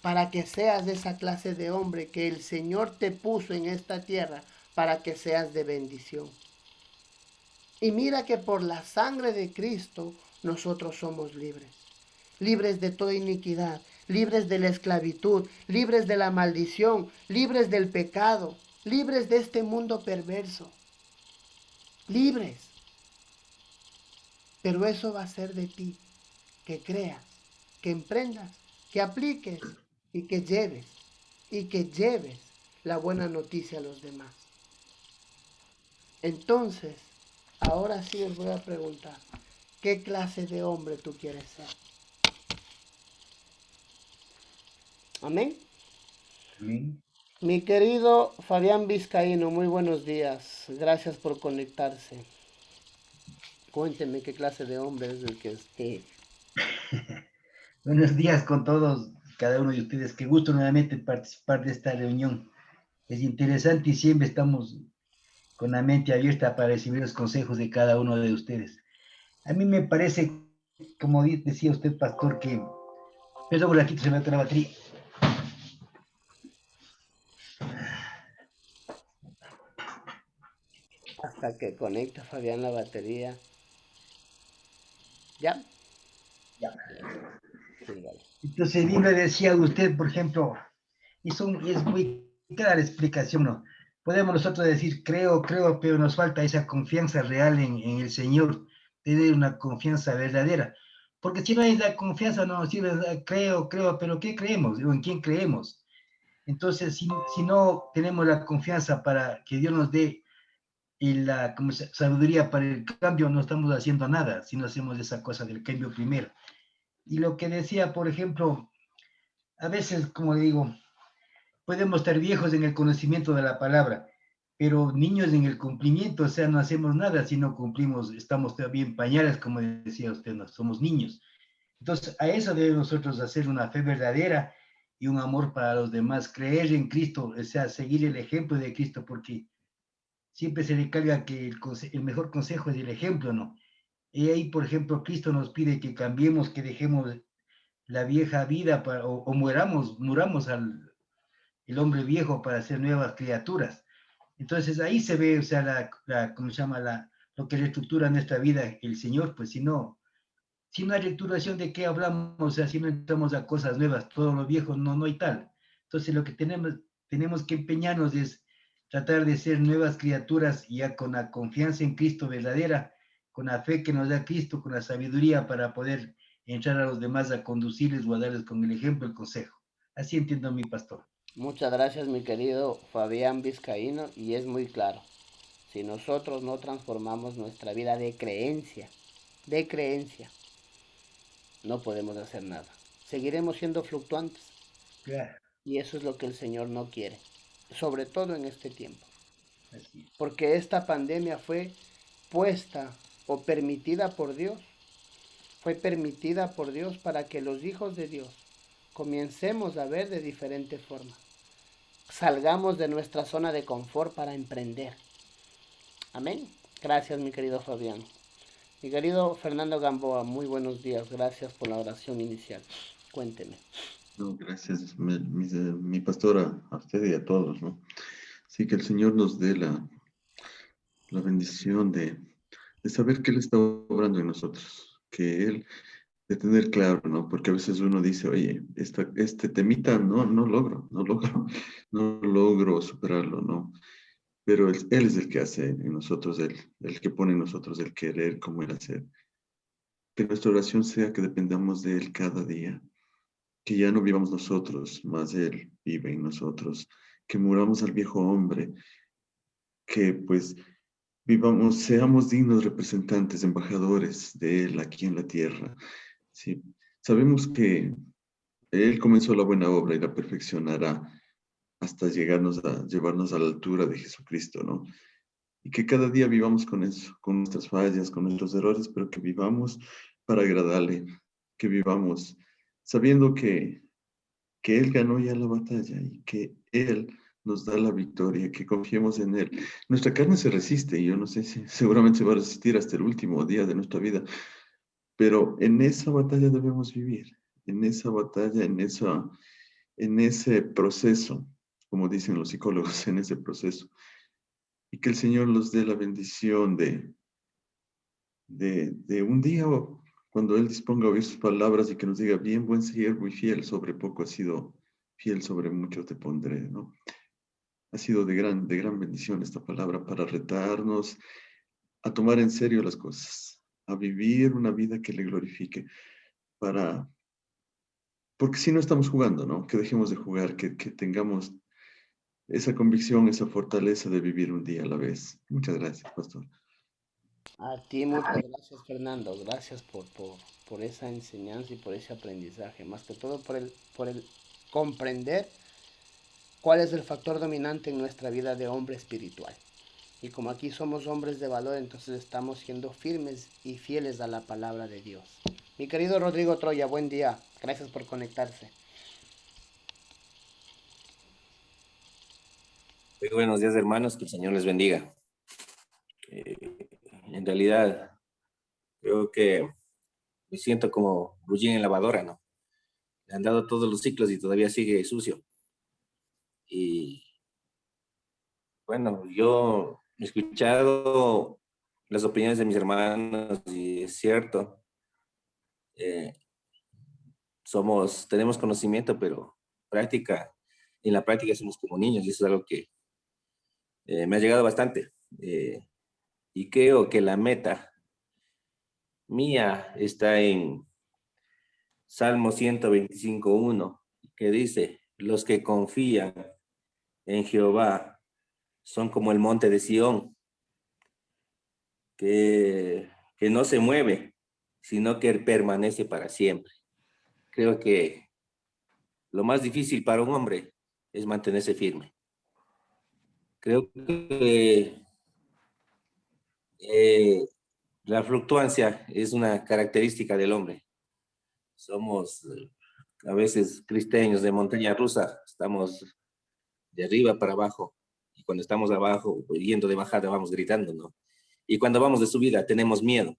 Para que seas de esa clase de hombre que el Señor te puso en esta tierra, para que seas de bendición. Y mira que por la sangre de Cristo nosotros somos libres. Libres de toda iniquidad, libres de la esclavitud, libres de la maldición, libres del pecado, libres de este mundo perverso. Libres. Pero eso va a ser de ti, que creas, que emprendas, que apliques y que lleves la buena noticia a los demás. Entonces, ahora sí os voy a preguntar, ¿qué clase de hombre tú quieres ser? Amén. Amén. Mi querido Fabián Vizcaíno, muy buenos días. Gracias por conectarse. Cuénteme qué clase de hombre es el que es. Buenos días con todos, cada uno de ustedes. Qué gusto nuevamente participar de esta reunión. Es interesante y siempre estamos con la mente abierta para recibir los consejos de cada uno de ustedes. A mí me parece, como decía usted, pastor, que... Perdón, por aquí se me mete la batería. Hasta que conecta Fabián la batería. ¿Ya? Ya. Sí, vale. Entonces, bien le decía a usted, por ejemplo, es muy clara la explicación, ¿no? Podemos nosotros decir, creo, pero nos falta esa confianza real en el Señor, tener una confianza verdadera. Porque si no hay la confianza, no sirve, creo, pero ¿qué creemos? ¿En quién creemos? Entonces, si no tenemos la confianza para que Dios nos dé la sabiduría para el cambio, no estamos haciendo nada si no hacemos esa cosa del cambio primero. Y lo que decía, por ejemplo, a veces, como digo, podemos estar viejos en el conocimiento de la palabra, pero niños en el cumplimiento, o sea, no hacemos nada si no cumplimos, estamos todavía en pañales, como decía usted, no somos niños. Entonces, a eso debemos nosotros hacer una fe verdadera y un amor para los demás, creer en Cristo, o sea, seguir el ejemplo de Cristo, porque siempre se le carga que el mejor consejo es el ejemplo, ¿no? Y ahí, por ejemplo, Cristo nos pide que cambiemos, que dejemos la vieja vida o muramos al el hombre viejo para ser nuevas criaturas. Entonces ahí se ve, o sea, ¿cómo se llama? Lo que reestructura nuestra vida el Señor, pues si no hay reestructuración de qué hablamos, o sea, si no entramos a cosas nuevas, todo lo viejo no hay tal. Entonces lo que tenemos que empeñarnos es tratar de ser nuevas criaturas ya con la confianza en Cristo verdadera, con la fe que nos da Cristo, con la sabiduría para poder entrar a los demás a conducirles o a darles con el ejemplo el consejo. Así entiendo a mi pastor. Muchas gracias, mi querido Fabián Vizcaíno, y es muy claro. Si nosotros no transformamos nuestra vida de creencia, no podemos hacer nada. Seguiremos siendo fluctuantes. Claro, Y eso es lo que el Señor no quiere, sobre todo en este tiempo. así es. Porque esta pandemia fue puesta o permitida por Dios. Fue permitida por Dios para que los hijos de Dios comencemos a ver de diferente forma. salgamos de nuestra zona de confort para emprender. Amén. Gracias, mi querido Fabián. Mi querido Fernando Gamboa, muy buenos días. Gracias por la oración inicial. Cuénteme. No, gracias, mi pastora, a usted y a todos, ¿no? Sí, que el Señor nos dé la bendición de saber que Él está obrando en nosotros, que Él, de tener claro, ¿no? Porque a veces uno dice, oye, este temita no logro superarlo, ¿no? Pero él es el que hace en nosotros, el que pone en nosotros el querer como el hacer. Que nuestra oración sea que dependamos de Él cada día, que ya no vivamos nosotros, más Él vive en nosotros, que muramos al viejo hombre, que pues vivamos, seamos dignos representantes, embajadores de Él aquí en la tierra. Sí, sabemos que Él comenzó la buena obra y la perfeccionará hasta llevarnos a la altura de Jesucristo, ¿no? Y que cada día vivamos con eso, con nuestras fallas, con nuestros errores, pero que vivamos para agradarle, que vivamos sabiendo que Él ganó ya la batalla y que Él nos da la victoria, que confiemos en Él. Nuestra carne se resiste y yo no sé si seguramente se va a resistir hasta el último día de nuestra vida, pero en esa batalla debemos vivir, en esa batalla, en ese proceso, como dicen los psicólogos, en ese proceso. Y que el Señor nos dé la bendición de un día cuando Él disponga a oír sus palabras y que nos diga, bien, buen siervo y fiel, sobre poco has sido fiel, sobre mucho te pondré, ¿no? Ha sido de gran bendición esta palabra para retarnos a tomar en serio las cosas, a vivir una vida que le glorifique, porque si no estamos jugando, ¿no? Que dejemos de jugar, que tengamos esa convicción, esa fortaleza de vivir un día a la vez. Muchas gracias, pastor. A ti muchas gracias, Fernando. Gracias por esa enseñanza y por ese aprendizaje. Más que todo por el comprender cuál es el factor dominante en nuestra vida de hombre espiritual. Y como aquí somos hombres de valor, entonces estamos siendo firmes y fieles a la palabra de Dios. Mi querido Rodrigo Troya, buen día. Gracias por conectarse. Muy buenos días, hermanos, que el Señor les bendiga. Eh, en realidad, creo que me siento como bullín en lavadora, ¿no? Le han dado todos los ciclos y todavía sigue sucio. Y bueno, yo he escuchado las opiniones de mis hermanos y es cierto, eh, tenemos conocimiento, pero en la práctica somos como niños y eso es algo que me ha llegado bastante. Y creo que la meta mía está en Salmo 125:1, que dice, los que confían en Jehová son como el monte de Sión, que no se mueve, sino que permanece para siempre. Creo que lo más difícil para un hombre es mantenerse firme. Creo que eh, la fluctuancia es una característica del hombre. Somos a veces cristeños de montaña rusa, estamos de arriba para abajo, y cuando estamos abajo, yendo de bajada, vamos gritando, ¿no? Y cuando vamos de subida, tenemos miedo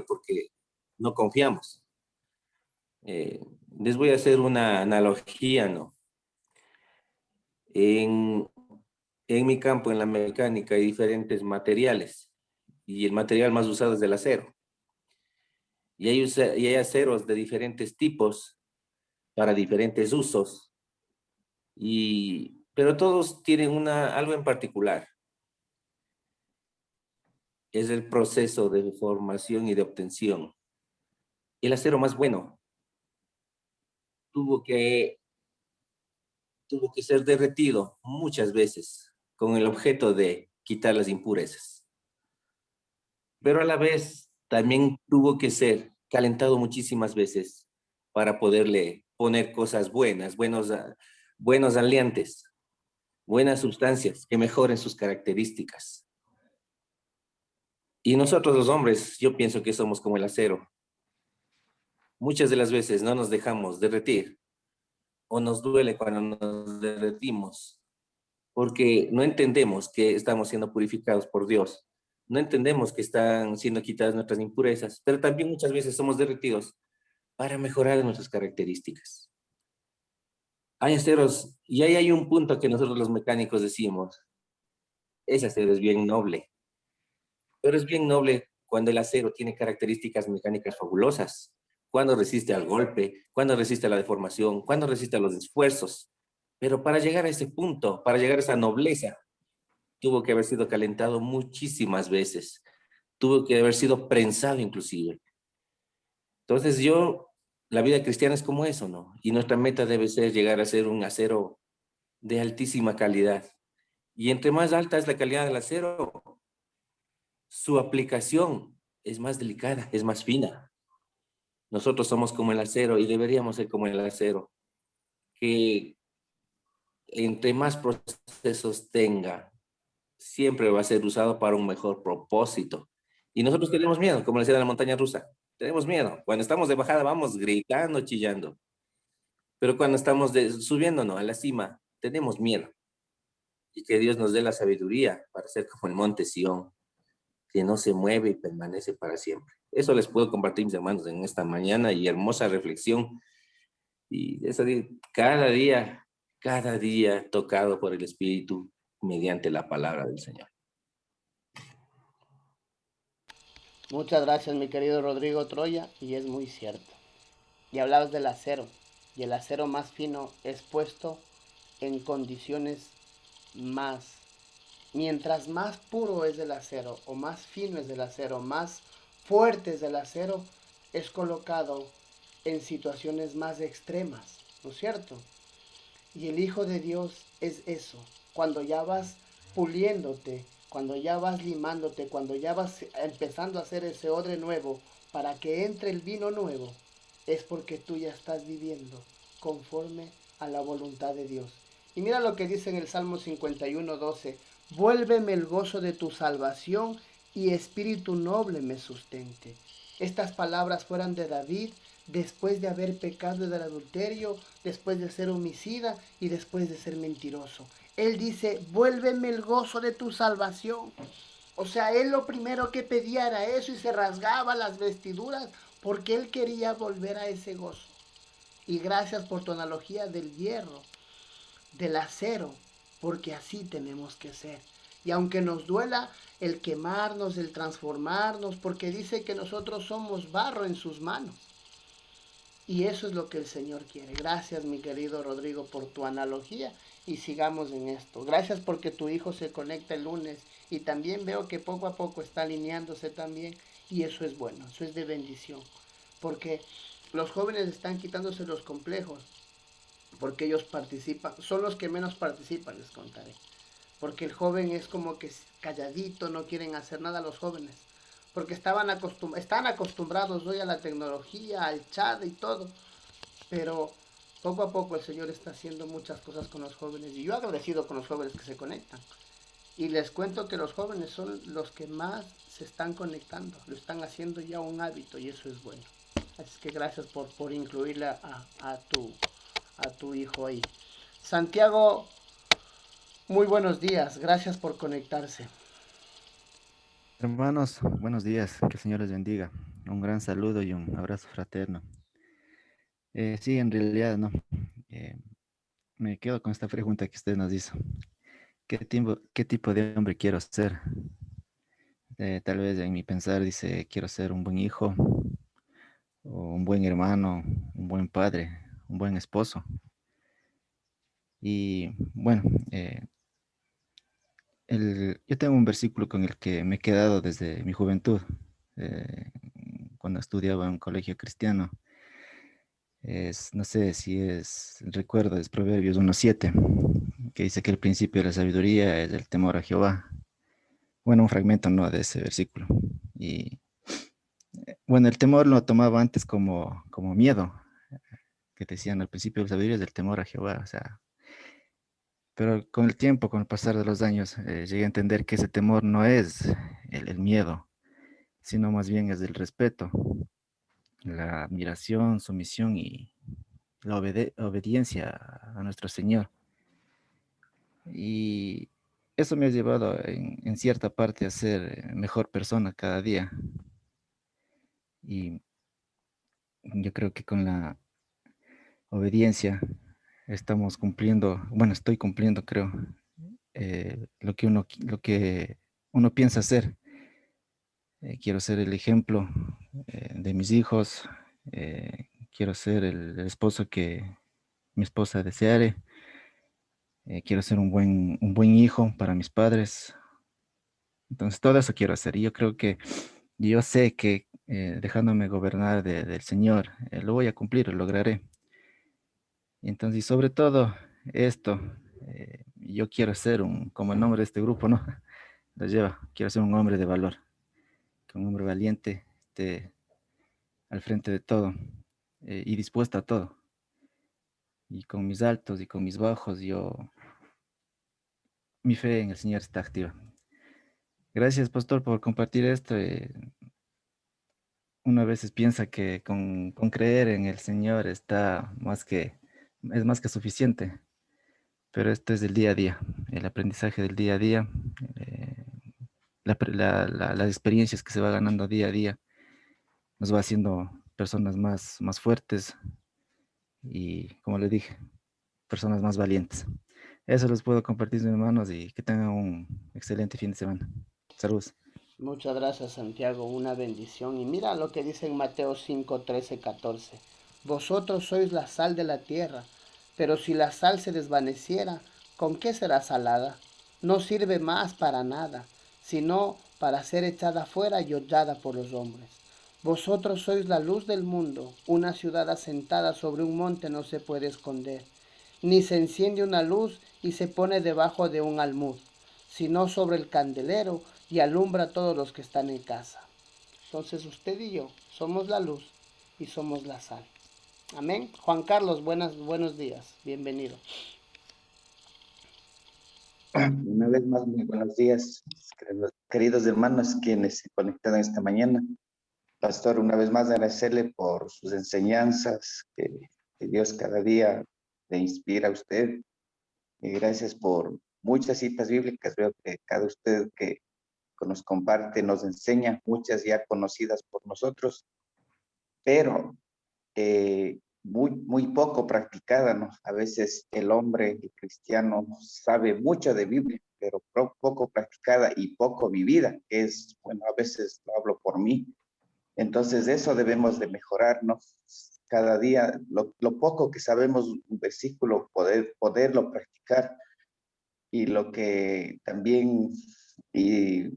porque no confiamos. Les voy a hacer una analogía, ¿no? En, en mi campo, en la mecánica, hay diferentes materiales, y el material más usado es el acero. Y hay aceros de diferentes tipos para diferentes usos, pero todos tienen algo en particular. Es el proceso de formación y de obtención. El acero más bueno tuvo que, tuvo que ser derretido muchas veces con el objeto de quitar las impurezas. Pero a la vez también tuvo que ser calentado muchísimas veces para poderle poner cosas buenos aliantes, buenas sustancias que mejoren sus características. Y nosotros los hombres, yo pienso que somos como el acero. Muchas de las veces no nos dejamos derretir o nos duele cuando nos derretimos, porque no entendemos que estamos siendo purificados por Dios, no entendemos que están siendo quitadas nuestras impurezas, pero también muchas veces somos derretidos para mejorar nuestras características. Hay aceros, y ahí hay un punto que nosotros los mecánicos decimos, ese acero es bien noble, pero es bien noble cuando el acero tiene características mecánicas fabulosas, cuando resiste al golpe, cuando resiste a la deformación, cuando resiste a los esfuerzos. Pero para llegar a ese punto, para llegar a esa nobleza, tuvo que haber sido calentado muchísimas veces, tuvo que haber sido prensado inclusive. Entonces la vida cristiana es como eso, ¿no? Y nuestra meta debe ser llegar a ser un acero de altísima calidad. Y entre más alta es la calidad del acero, su aplicación es más delicada, es más fina. Nosotros somos como el acero y deberíamos ser como el acero, que entre más procesos tenga, siempre va a ser usado para un mejor propósito. Y nosotros tenemos miedo, como decía de la montaña rusa. Tenemos miedo. Cuando estamos de bajada vamos gritando, chillando. Pero cuando estamos subiéndonos a la cima, tenemos miedo. Y que Dios nos dé la sabiduría para ser como el monte Sión, que no se mueve y permanece para siempre. Eso les puedo compartir, mis hermanos, en esta mañana y hermosa reflexión. Y eso, cada día tocado por el Espíritu mediante la palabra del Señor. Muchas gracias, mi querido Rodrigo Troya, y es muy cierto. Y hablabas del acero, y el acero más fino es puesto en condiciones más. Mientras más puro es el acero, o más fino es el acero, más fuerte es el acero, es colocado en situaciones más extremas, ¿no es cierto? Y el Hijo de Dios es eso. Cuando ya vas puliéndote, cuando ya vas limándote, cuando ya vas empezando a hacer ese odre nuevo para que entre el vino nuevo, es porque tú ya estás viviendo conforme a la voluntad de Dios. Y mira lo que dice en el Salmo 51:12. Vuélveme el gozo de tu salvación y espíritu noble me sustente. Estas palabras fueron de David después de haber pecado del adulterio, después de ser homicida y después de ser mentiroso. Él dice, vuélveme el gozo de tu salvación. O sea, él lo primero que pedía era eso y se rasgaba las vestiduras porque él quería volver a ese gozo. Y gracias por tu analogía del hierro, del acero, porque así tenemos que ser. Y aunque nos duela el quemarnos, el transformarnos, porque dice que nosotros somos barro en sus manos. Y eso es lo que el Señor quiere. Gracias, mi querido Rodrigo, por tu analogía y sigamos en esto. Gracias porque tu hijo se conecta el lunes y también veo que poco a poco está alineándose también y eso es bueno, eso es de bendición. Porque los jóvenes están quitándose los complejos porque ellos participan, son los que menos participan, les contaré. Porque el joven es como que calladito, no quieren hacer nada los jóvenes. Porque están acostumbrados hoy a la tecnología, al chat y todo. Pero poco a poco el Señor está haciendo muchas cosas con los jóvenes. Y yo agradecido con los jóvenes que se conectan. Y les cuento que los jóvenes son los que más se están conectando. Lo están haciendo ya un hábito y eso es bueno. Así que gracias por incluirle a tu hijo ahí. Santiago, muy buenos días. Gracias por conectarse. Hermanos, buenos días, que el Señor les bendiga. Un gran saludo y un abrazo fraterno. Sí, en realidad, no. Eh, Me quedo con esta pregunta que usted nos hizo. ¿Qué tipo de hombre quiero ser? Tal vez en mi pensar dice, quiero ser un buen hijo, o un buen hermano, un buen padre, un buen esposo. Y bueno, yo tengo un versículo con el que me he quedado desde mi juventud, eh, cuando estudiaba en un colegio cristiano. No sé si recuerdo, es Proverbios 1:7, que dice que el principio de la sabiduría es el temor a Jehová. Bueno, un fragmento, ¿no?, de ese versículo. Y bueno, el temor lo tomaba antes como miedo, que decían al principio de la sabiduría es el temor a Jehová, o sea, pero con el tiempo, con el pasar de los años, llegué a entender que ese temor no es el miedo, sino más bien es el respeto, la admiración, sumisión y la obediencia a nuestro Señor. Y eso me ha llevado en cierta parte a ser mejor persona cada día. Y yo creo que con la obediencia estamos cumpliendo, bueno, estoy cumpliendo, creo, lo que uno piensa hacer. Quiero ser el ejemplo de mis hijos, quiero ser el esposo que mi esposa deseare, quiero ser un buen hijo para mis padres. Entonces, todo eso quiero hacer. Y yo creo que yo sé que dejándome gobernar del Señor, lo voy a cumplir, lo lograré. Y entonces, y sobre todo esto, yo quiero ser como el nombre de este grupo, ¿no? Lo lleva, quiero ser un hombre de valor, que un hombre valiente, esté al frente de todo y dispuesto a todo. Y con mis altos y con mis bajos, mi fe en el Señor está activa. Gracias, pastor, por compartir esto. Uno a veces piensa que con creer en el Señor es más que suficiente, pero esto es del día a día, el aprendizaje del día a día, eh, las experiencias que se va ganando día a día, nos va haciendo personas más fuertes y, como le dije, personas más valientes. Eso les puedo compartir, mis hermanos, y que tengan un excelente fin de semana. Saludos. Muchas gracias, Santiago, una bendición. Y mira lo que dice en Mateo 5, 13, 14. Vosotros sois la sal de la tierra, pero si la sal se desvaneciera, ¿con qué será salada? No sirve más para nada, sino para ser echada fuera y hollada por los hombres. Vosotros sois la luz del mundo. Una ciudad asentada sobre un monte no se puede esconder, ni se enciende una luz y se pone debajo de un almud, sino sobre el candelero y alumbra a todos los que están en casa. Entonces usted y yo somos la luz y somos la sal. Amén. Juan Carlos, buenos días. Bienvenido. Una vez más, muy buenos días, queridos hermanos quienes se conectaron esta mañana. Pastor, una vez más agradecerle por sus enseñanzas, que Dios cada día le inspira a usted. Y gracias por muchas citas bíblicas. Veo que cada usted que nos comparte, nos enseña, muchas ya conocidas por nosotros, pero muy poco practicada, ¿no? A veces el hombre, el cristiano, sabe mucho de Biblia, pero poco practicada y poco vivida, que es, bueno, a veces lo hablo por mí. Entonces, eso debemos de mejorar, ¿no? Cada día, lo poco que sabemos un versículo, poderlo practicar. Y lo que también y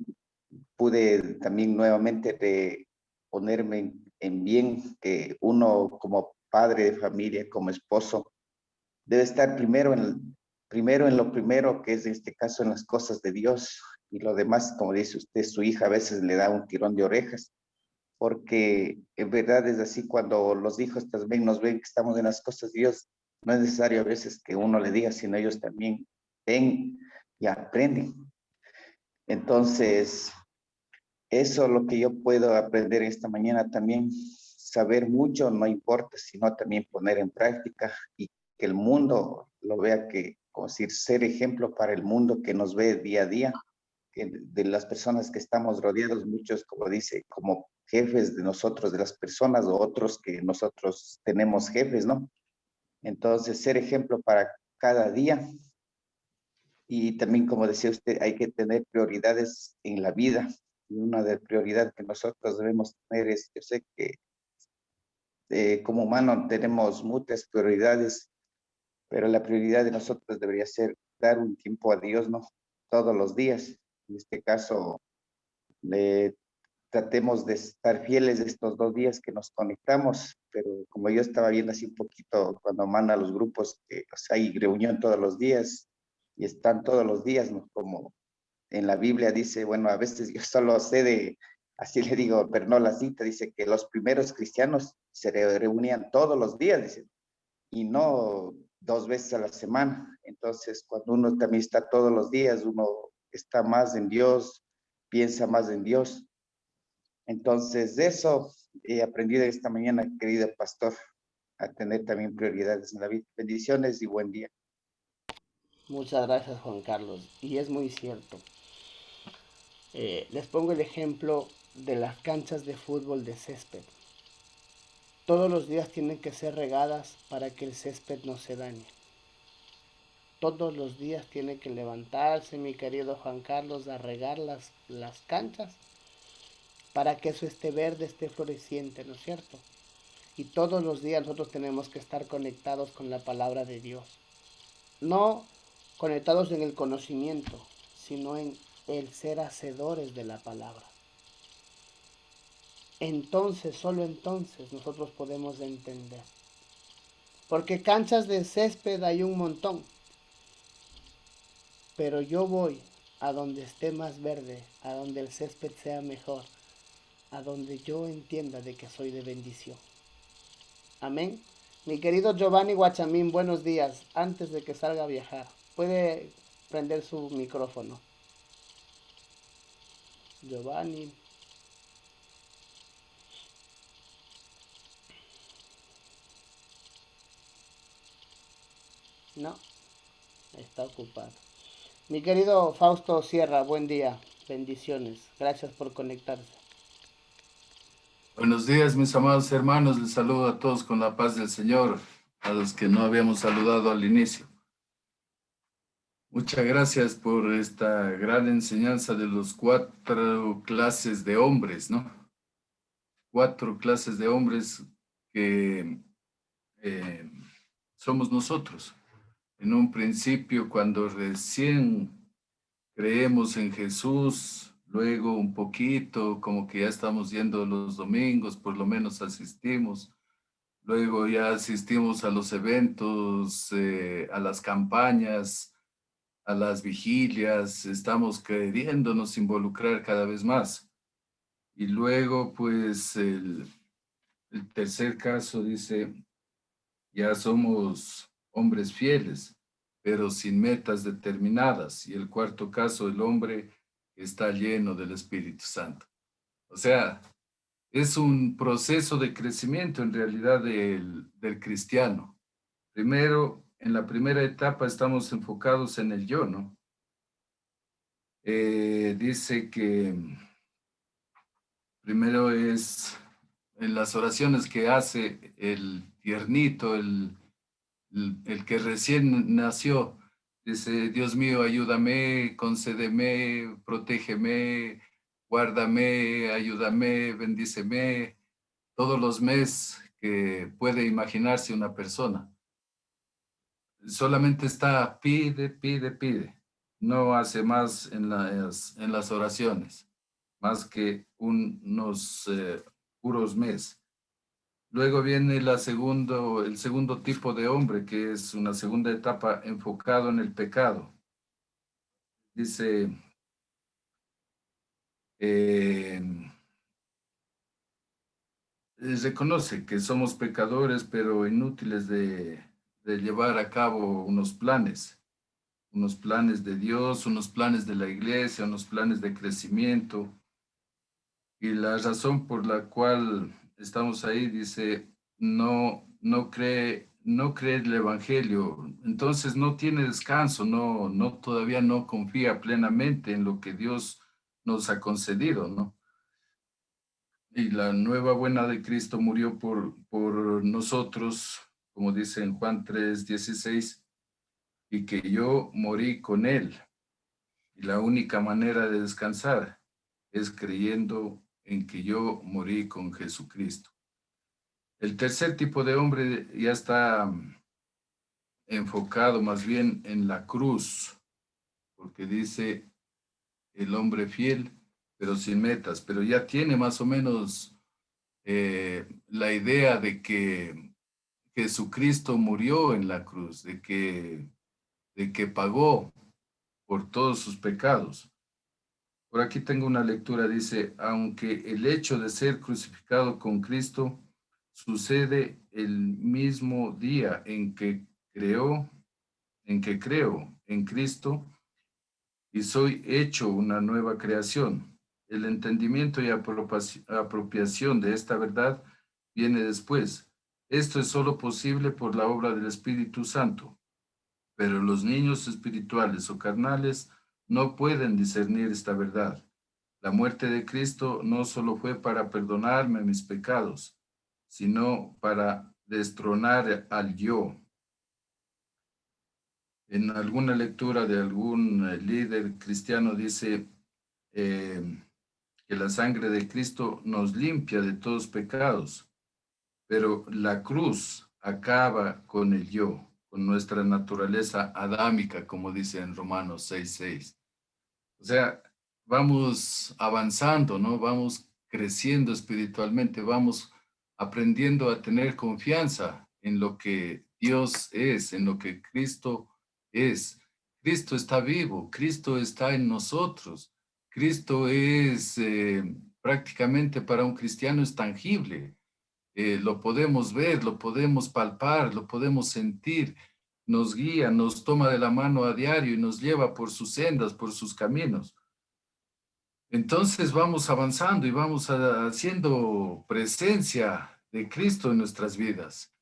pude también nuevamente de ponerme en bien, que uno como padre de familia, como esposo, debe estar primero en lo primero, que es en este caso en las cosas de Dios, y lo demás, como dice usted, su hija a veces le da un tirón de orejas, porque en verdad es así, cuando los hijos también nos ven que estamos en las cosas de Dios, no es necesario a veces que uno le diga, sino ellos también ven y aprenden. Entonces, eso es lo que yo puedo aprender esta mañana también. Saber mucho no importa, sino también poner en práctica y que el mundo lo vea, que, como decir, ser ejemplo para el mundo que nos ve día a día, que de las personas que estamos rodeados, muchos, como dice, como jefes de nosotros, de las personas, o otros que nosotros tenemos jefes, ¿no? Entonces, ser ejemplo para cada día. Y también, como decía usted, hay que tener prioridades en la vida. Y una de prioridades que nosotros debemos tener es, yo sé que como humano tenemos muchas prioridades, pero la prioridad de nosotros debería ser dar un tiempo a Dios, ¿no? Todos los días. En este caso, le tratemos de estar fieles de estos 2 días que nos conectamos, pero como yo estaba viendo así un poquito cuando manda a los grupos, que o sea, hay reunión todos los días y están todos los días, ¿no? Como en la Biblia dice, bueno, a veces yo solo sé así le digo, pero no la cita, dice que los primeros cristianos se reunían todos los días, dice, y no 2 veces a la semana. Entonces, cuando uno también está todos los días, uno está más en Dios, piensa más en Dios. Entonces, de eso he aprendido esta mañana, querido pastor. a tener también prioridades en la vida. Bendiciones y buen día. Muchas gracias, Juan Carlos. Y es muy cierto. Les pongo el ejemplo de las canchas de fútbol de césped. Todos los días tienen que ser regadas para que el césped no se dañe. Todos los días tiene que levantarse, mi querido Juan Carlos, a regar las canchas para que eso esté verde, esté floreciente, ¿no es cierto? Y todos los días nosotros tenemos que estar conectados con la palabra de Dios. No conectados en el conocimiento, sino en el ser hacedores de la palabra. Entonces, solo entonces nosotros podemos entender. Porque canchas de césped hay un montón. Pero yo voy a donde esté más verde, a donde el césped sea mejor, a donde yo entienda de que soy de bendición. Amén. Mi querido Giovanni Guachamín, buenos días. Antes de que salga a viajar, puede prender su micrófono. Giovanni. No, está ocupado. Mi querido Fausto Sierra, buen día. Bendiciones. Gracias por conectarse. Buenos días, mis amados hermanos. Les saludo a todos con la paz del Señor, a los que no habíamos saludado al inicio. Muchas gracias por esta gran enseñanza de los 4 clases de hombres, ¿no? 4 clases de hombres que somos nosotros. En un principio, cuando recién creemos en Jesús, luego un poquito, como que ya estamos yendo los domingos, por lo menos asistimos. Luego ya asistimos a los eventos, a las campañas, a las vigilias, estamos queriéndonos involucrar cada vez más. Y luego, pues, el tercer caso dice, ya somos hombres fieles, pero sin metas determinadas. Y el cuarto caso, el hombre está lleno del Espíritu Santo. O sea, es un proceso de crecimiento en realidad del cristiano. Primero, en la primera etapa estamos enfocados en el yo, ¿no? Dice que primero es en las oraciones que hace el tiernito, el que recién nació. Dice, Dios mío, ayúdame, concédeme, protégeme, guárdame, ayúdame, bendíceme. Todos los meses que puede imaginarse una persona. Solamente está, pide, pide, pide. No hace más en las oraciones, más que unos puros meses. Luego viene el segundo tipo de hombre, que es una segunda etapa enfocado en el pecado. Dice, reconoce que somos pecadores, pero inútiles de llevar a cabo unos planes de Dios, unos planes de la iglesia, unos planes de crecimiento. Y la razón por la cual estamos ahí, dice, no cree el evangelio, entonces no tiene descanso, todavía no confía plenamente en lo que Dios nos ha concedido, ¿no? Y la nueva buena de Cristo murió por nosotros, como dice en Juan 3:16, y que yo morí con él. Y la única manera de descansar es creyendo en que yo morí con Jesucristo. El tercer tipo de hombre ya está enfocado más bien en la cruz, porque dice el hombre fiel, pero sin metas, pero ya tiene más o menos la idea de que Jesucristo murió en la cruz, de que pagó por todos sus pecados. Por aquí tengo una lectura, dice, aunque el hecho de ser crucificado con Cristo sucede el mismo día en que creo en Cristo y soy hecho una nueva creación. El entendimiento y apropiación de esta verdad viene después, Esto es solo posible por la obra del Espíritu Santo, pero los niños espirituales o carnales no pueden discernir esta verdad. La muerte de Cristo no solo fue para perdonarme mis pecados, sino para destronar al yo. En alguna lectura de algún líder cristiano dice que la sangre de Cristo nos limpia de todos pecados, pero la cruz acaba con el yo, con nuestra naturaleza adámica, como dice en Romanos 6:6. O sea, vamos avanzando, ¿no? Vamos creciendo espiritualmente, vamos aprendiendo a tener confianza en lo que Dios es, en lo que Cristo es. Cristo está vivo, Cristo está en nosotros. Cristo es prácticamente para un cristiano es tangible. Lo podemos ver, lo podemos palpar, lo podemos sentir. Nos guía, nos toma de la mano a diario y nos lleva por sus sendas, por sus caminos. Entonces vamos avanzando y vamos haciendo presencia de Cristo en nuestras vidas.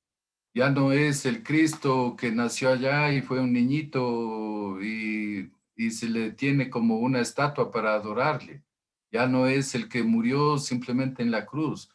Ya no es el Cristo que nació allá y fue un niñito y se le tiene como una estatua para adorarle. Ya no es el que murió simplemente en la cruz.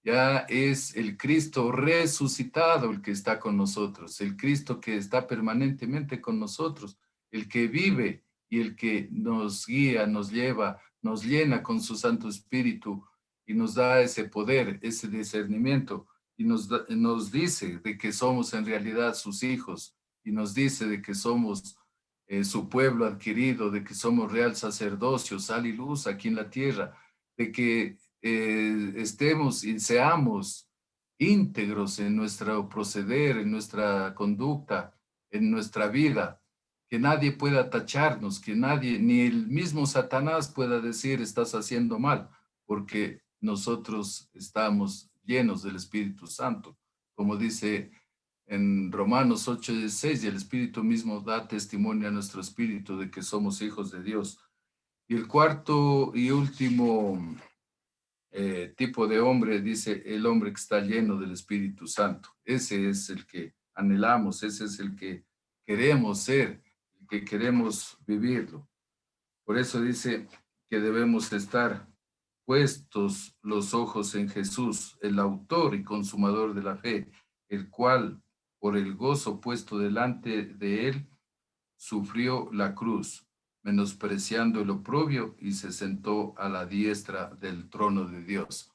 Ya es el Cristo resucitado el que está con nosotros, el Cristo que está permanentemente con nosotros, el que vive y el que nos guía, nos lleva, nos llena con su Santo Espíritu y nos da ese poder, ese discernimiento y nos dice de que somos en realidad sus hijos y nos dice de que somos su pueblo adquirido, de que somos real sacerdocio, sal y luz aquí en la tierra, de que estemos y seamos íntegros en nuestro proceder, en nuestra conducta, en nuestra vida, que nadie pueda tacharnos, que nadie, ni el mismo Satanás pueda decir estás haciendo mal, porque nosotros estamos llenos del Espíritu Santo, como dice en Romanos 8:6, y el Espíritu mismo da testimonio a nuestro espíritu de que somos hijos de Dios. Y el cuarto y último tipo de hombre, dice el hombre que está lleno del Espíritu Santo. Ese es el que anhelamos, ese es el que queremos ser, el que queremos vivirlo. Por eso dice que debemos estar puestos los ojos en Jesús, el autor y consumador de la fe, el cual, por el gozo puesto delante de él, sufrió la cruz, menospreciando el oprobio, y se sentó a la diestra del trono de Dios.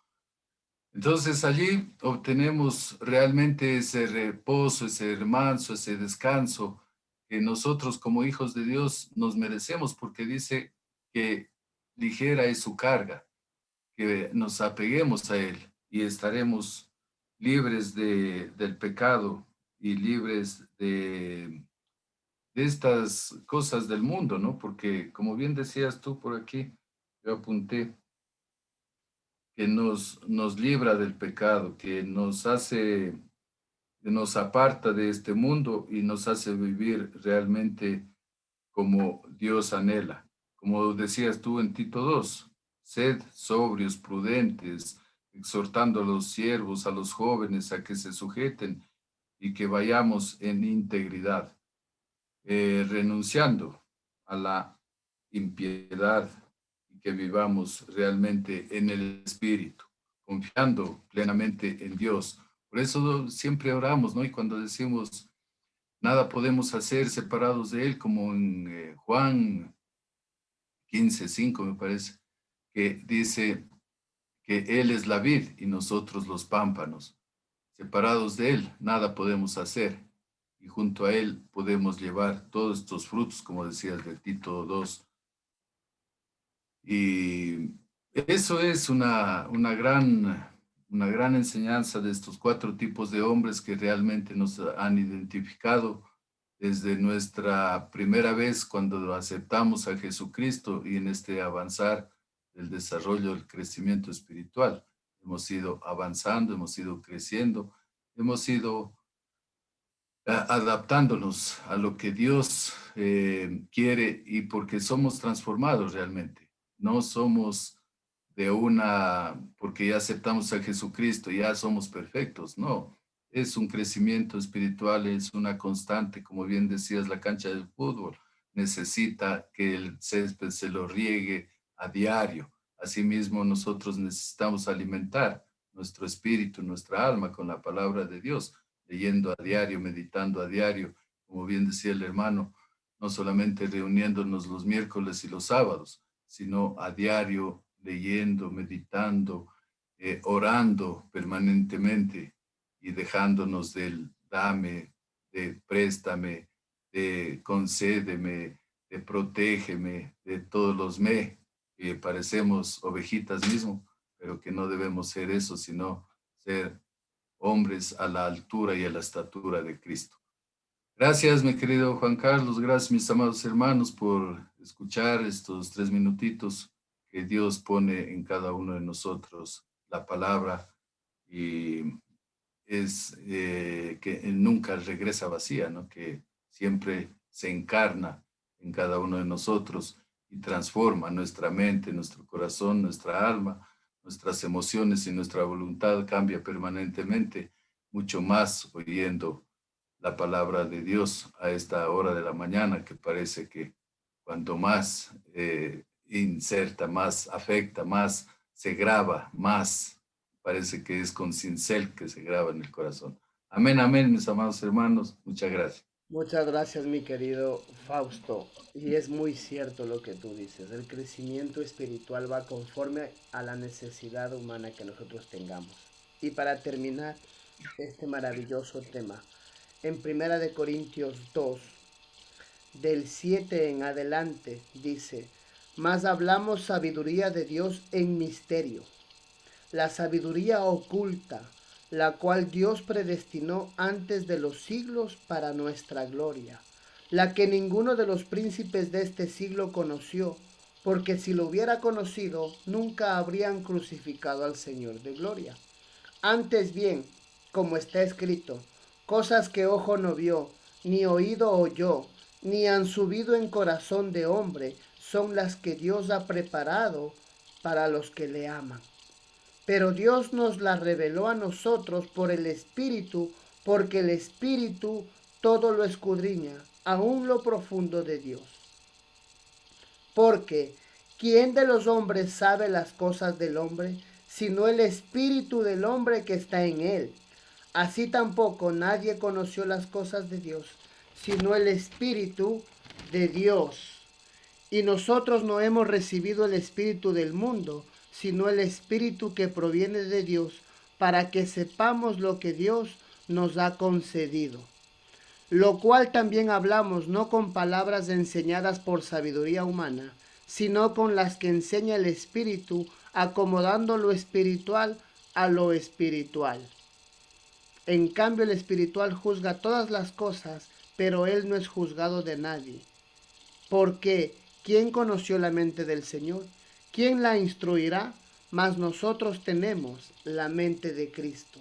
Entonces allí obtenemos realmente ese reposo, ese remanso, ese descanso que nosotros como hijos de Dios nos merecemos, porque dice que ligera es su carga, que nos apeguemos a Él y estaremos libres del pecado y libres de estas cosas del mundo, ¿no? Porque como bien decías tú por aquí, yo apunté, que nos libra del pecado, que nos hace, que nos aparta de este mundo y nos hace vivir realmente como Dios anhela. Como decías tú en Tito 2, sed sobrios, prudentes, exhortando a los siervos, a los jóvenes a que se sujeten y que vayamos en integridad, renunciando a la impiedad y que vivamos realmente en el Espíritu, confiando plenamente en Dios. Por eso siempre oramos, ¿no? Y cuando decimos, nada podemos hacer separados de Él, como en Juan 15:5 me parece, que dice que Él es la vid y nosotros los pámpanos. Separados de Él, nada podemos hacer. Y junto a Él podemos llevar todos estos frutos, como decías de Tito 2. Y eso es una gran enseñanza de estos 4 tipos de hombres que realmente nos han identificado desde nuestra primera vez cuando aceptamos a Jesucristo y en este avanzar del desarrollo del crecimiento espiritual. Hemos ido avanzando, hemos ido creciendo, hemos ido adaptándonos a lo que Dios quiere y porque somos transformados realmente. No somos porque ya aceptamos a Jesucristo, ya somos perfectos, no. es un crecimiento espiritual, es una constante, como bien decías, la cancha de fútbol necesita que el césped se lo riegue a diario. Asimismo, nosotros necesitamos alimentar nuestro espíritu, nuestra alma con la palabra de Dios, leyendo a diario, meditando a diario, como bien decía el hermano, no solamente reuniéndonos los miércoles y los sábados, sino a diario, leyendo, meditando, orando permanentemente y dejándonos del dame, de préstame, de concédeme, de protégeme, de todos los que parecemos ovejitas mismo, pero que no debemos ser eso, sino ser hombres a la altura y a la estatura de Cristo. Gracias, mi querido Juan Carlos, gracias, mis amados hermanos, por escuchar estos 3 minutitos que Dios pone en cada uno de nosotros, la palabra, y es que nunca regresa vacía, ¿no? Que siempre se encarna en cada uno de nosotros y transforma nuestra mente, nuestro corazón, nuestra alma, nuestras emociones y nuestra voluntad cambia permanentemente, mucho más oyendo la palabra de Dios a esta hora de la mañana, que parece que cuanto más inserta, más afecta, más se graba, más parece que es con cincel que se graba en el corazón. Amén, amén, mis amados hermanos. Muchas gracias. Muchas gracias, mi querido Fausto. Y es muy cierto lo que tú dices. El crecimiento espiritual va conforme a la necesidad humana que nosotros tengamos. Y para terminar este maravilloso tema, en Primera de Corintios 2, del 7 en adelante, dice: mas hablamos sabiduría de Dios en misterio, la sabiduría oculta, la cual Dios predestinó antes de los siglos para nuestra gloria, la que ninguno de los príncipes de este siglo conoció, porque si lo hubiera conocido, nunca habrían crucificado al Señor de gloria. Antes bien, como está escrito, cosas que ojo no vio, ni oído oyó, ni han subido en corazón de hombre, son las que Dios ha preparado para los que le aman. Pero Dios nos la reveló a nosotros por el Espíritu, porque el Espíritu todo lo escudriña, aún lo profundo de Dios. Porque, ¿quién de los hombres sabe las cosas del hombre, sino el Espíritu del hombre que está en él? Así tampoco nadie conoció las cosas de Dios, sino el Espíritu de Dios. Y nosotros no hemos recibido el Espíritu del mundo, sino el Espíritu que proviene de Dios, para que sepamos lo que Dios nos ha concedido. Lo cual también hablamos no con palabras enseñadas por sabiduría humana, sino con las que enseña el Espíritu, acomodando lo espiritual a lo espiritual. En cambio, el espiritual juzga todas las cosas, pero él no es juzgado de nadie. Porque, ¿quién conoció la mente del Señor? ¿Quién la instruirá? Mas nosotros tenemos la mente de Cristo.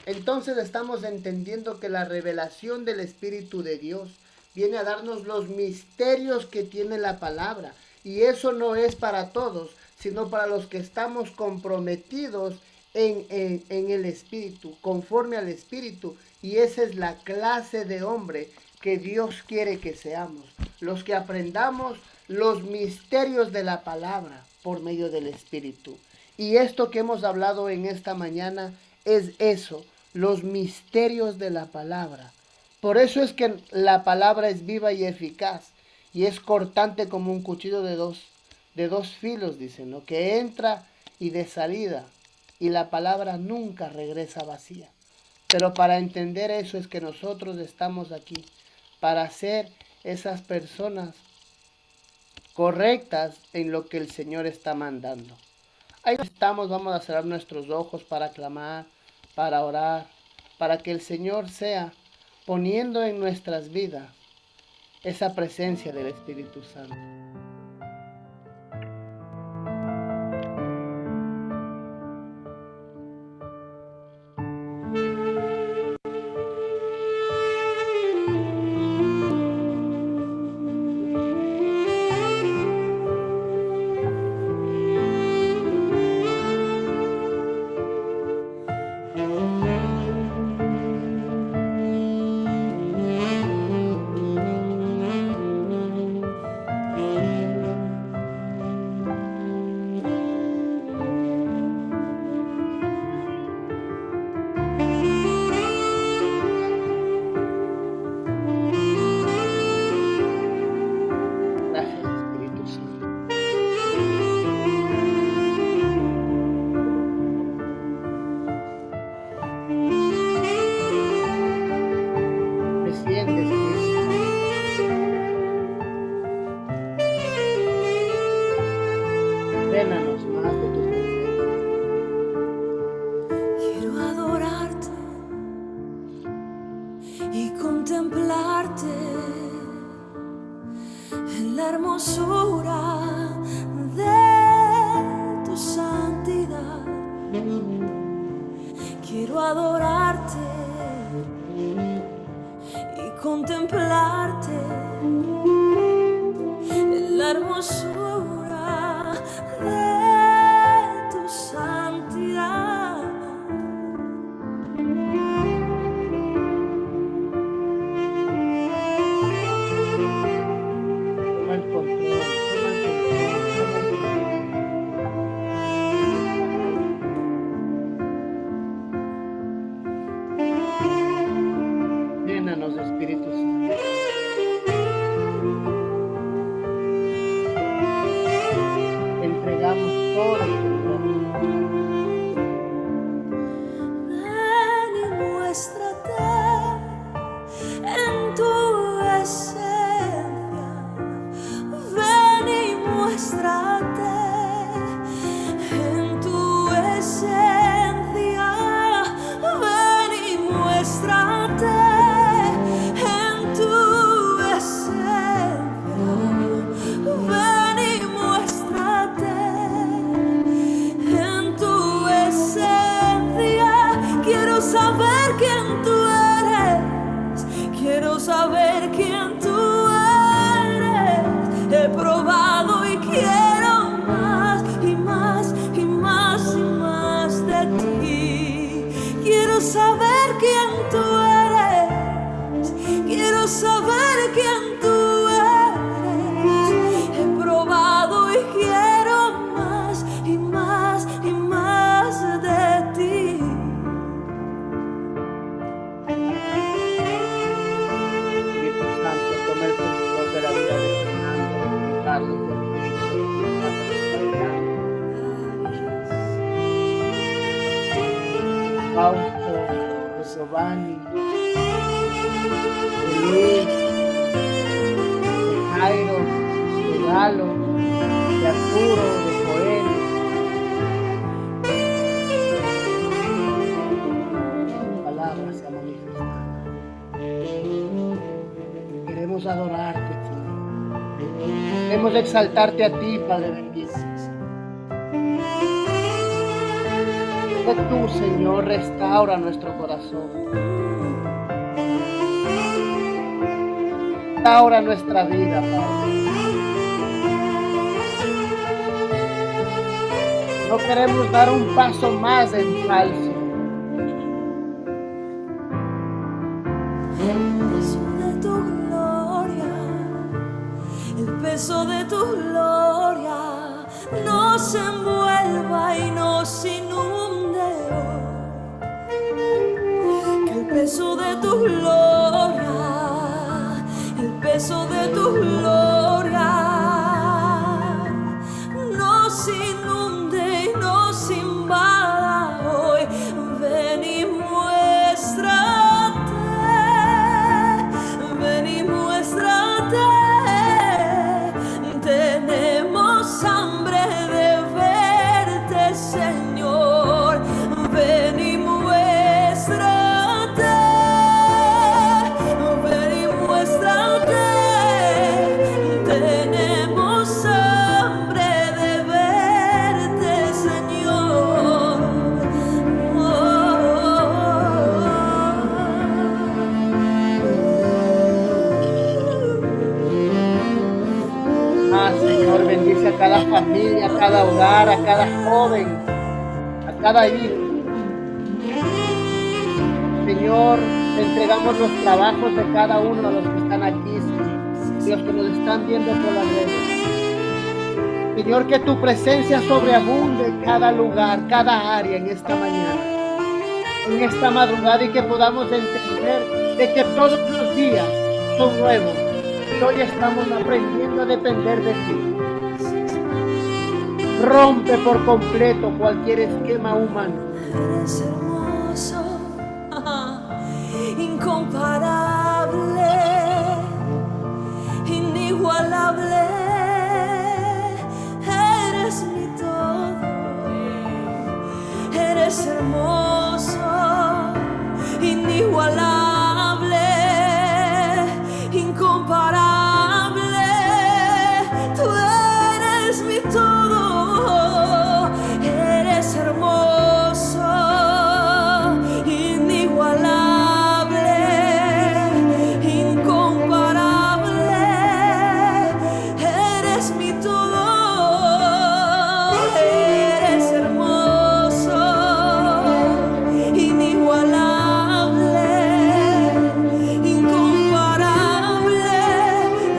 Entonces estamos entendiendo que la revelación del Espíritu de Dios viene a darnos los misterios que tiene la palabra. Y eso no es para todos, sino para los que estamos comprometidos en el Espíritu, conforme al Espíritu. Y esa es la clase de hombre que Dios quiere que seamos. Los que aprendamos los misterios de la palabra por medio del Espíritu. Y esto que hemos hablado en esta mañana es eso, los misterios de la palabra. Por eso es que la palabra es viva y eficaz y es cortante como un cuchillo de dos filos, dicen, ¿no? Que entra y de salida, y la palabra nunca regresa vacía. Pero para entender eso es que nosotros estamos aquí, para ser esas personas correctas en lo que el Señor está mandando. Ahí estamos, vamos a cerrar nuestros ojos para clamar, para orar, para que el Señor sea poniendo en nuestras vidas esa presencia del Espíritu Santo. Fausto, de Giovanni, de Luis, de Jairo, de Galo, de Arturo, de Joel. Tu palabra se ha manifestado. Queremos adorarte, Señor. Queremos exaltarte a ti, Padre bendito. Que tú, Señor, restaura nuestro corazón. Restaura nuestra vida, Padre. No queremos dar un paso más en falso. El peso de tu gloria nos envuelva y nos inunde hoy. Que el peso de tu gloria, el peso de tu gloria nos inunde y nos invada hoy. Ven y muéstrate, ven y muéstrate. Tenemos hambre de verte, Señor. Ven y muéstrate, ven y muéstrate. Tenemos hambre de verte, Señor. Señor, bendice a cada familia, a cada hogar, a cada joven, a cada hijo. Señor, te entregamos los trabajos de cada uno de los que están aquí, Señor. Dios, que nos están viendo por las redes. Señor, que tu presencia sobreabunde en cada lugar, cada área en esta mañana, en esta madrugada, y que podamos entender de que todos los días son nuevos. Y hoy estamos aprendiendo a depender de ti. Rompe por completo cualquier esquema humano. Eres hermoso, incomparable, inigualable. Eres mi todo. Eres hermoso, inigualable, incomparable. Tú eres mi todo. Eres hermoso, inigualable, incomparable. Eres mi todo. Eres hermoso, inigualable, incomparable.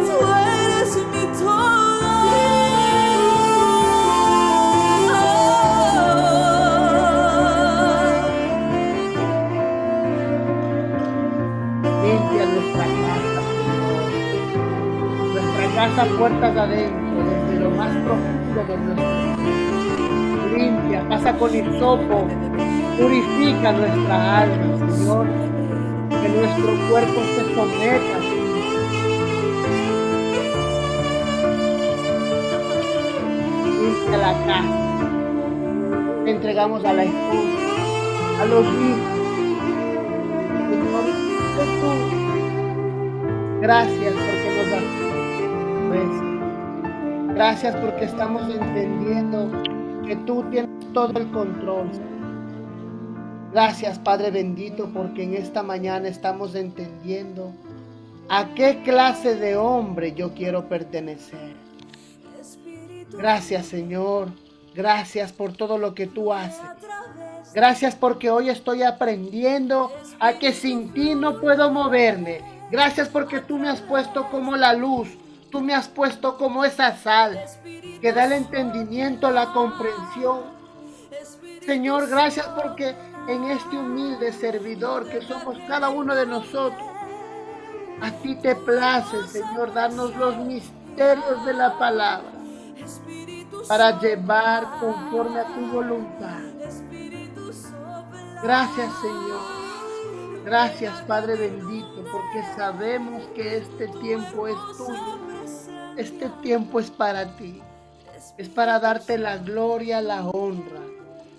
Tú eres mi todo. Limpia nuestra casa, Señor. Nuestra casa, puertas adentro, desde lo más profundo de nuestro ser. Limpia, pasa con hisopo, purifica nuestra alma, Señor. Que nuestro cuerpo se someta, Señor. Limpia la casa. Te entregamos a la esposa, a los hijos. Señor, sé tú. Gracias porque nos das pues. Gracias porque estamos entendiendo que tú tienes todo el control. Gracias, Padre bendito, porque en esta mañana estamos entendiendo a qué clase de hombre yo quiero pertenecer. Gracias, Señor. Gracias por todo lo que tú haces. Gracias porque hoy estoy aprendiendo a que sin ti no puedo moverme. Gracias porque tú me has puesto como la luz. Tú me has puesto como esa sal que da el entendimiento, la comprensión. Señor, gracias porque en este humilde servidor que somos cada uno de nosotros, a ti te place, Señor, darnos los misterios de la palabra para llevar conforme a tu voluntad. Gracias, Señor. Gracias, Padre bendito, porque sabemos que este tiempo es tuyo. Este tiempo es para ti. Es para darte la gloria, la honra.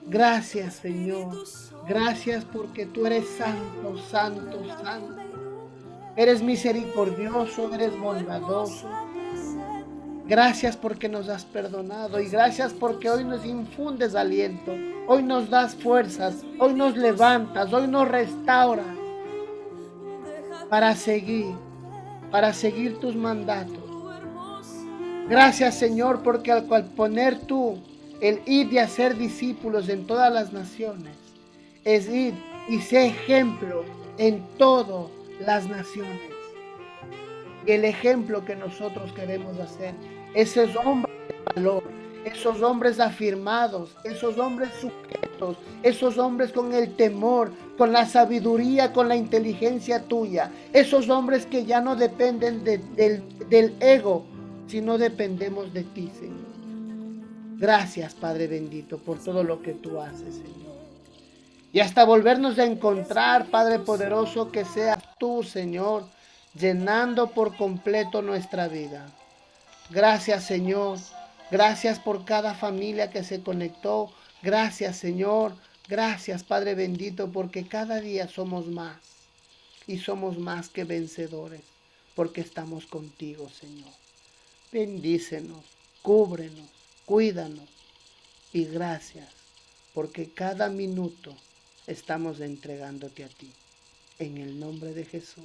Gracias, Señor. Gracias porque tú eres santo, santo, santo. Eres misericordioso, eres bondadoso. Gracias porque nos has perdonado y gracias porque hoy nos infundes aliento, hoy nos das fuerzas, hoy nos levantas, hoy nos restauras para seguir tus mandatos. Gracias, Señor, porque al poner tú el ir de hacer discípulos en todas las naciones, es ir y ser ejemplo en todas las naciones. Y el ejemplo que nosotros queremos hacer, esos hombres de valor, esos hombres afirmados, esos hombres sujetos, esos hombres con el temor, con la sabiduría, con la inteligencia tuya, esos hombres que ya no dependen del ego, sino dependemos de ti, Señor. Gracias, Padre bendito, por todo lo que tú haces, Señor. Y hasta volvernos a encontrar, Padre poderoso, que seas tú, Señor, llenando por completo nuestra vida. Gracias, Señor. Gracias por cada familia que se conectó. Gracias, Señor. Gracias, Padre bendito, porque cada día somos más. Y somos más que vencedores, porque estamos contigo, Señor. Bendícenos, cúbrenos, cuídanos. Y gracias, porque cada minuto estamos entregándote a ti. En el nombre de Jesús.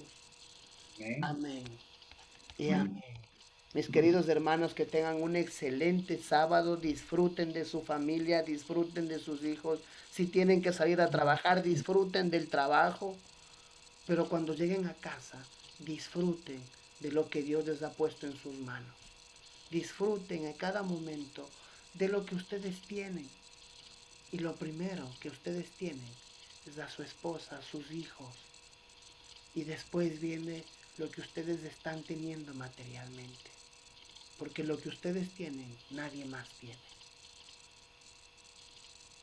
Amén. Y amén. Mis queridos hermanos, que tengan un excelente sábado, disfruten de su familia, disfruten de sus hijos. Si tienen que salir a trabajar, disfruten del trabajo. Pero cuando lleguen a casa, disfruten de lo que Dios les ha puesto en sus manos. Disfruten en cada momento de lo que ustedes tienen. Y lo primero que ustedes tienen es a su esposa, a sus hijos. Y después viene lo que ustedes están teniendo materialmente. Porque lo que ustedes tienen, nadie más tiene.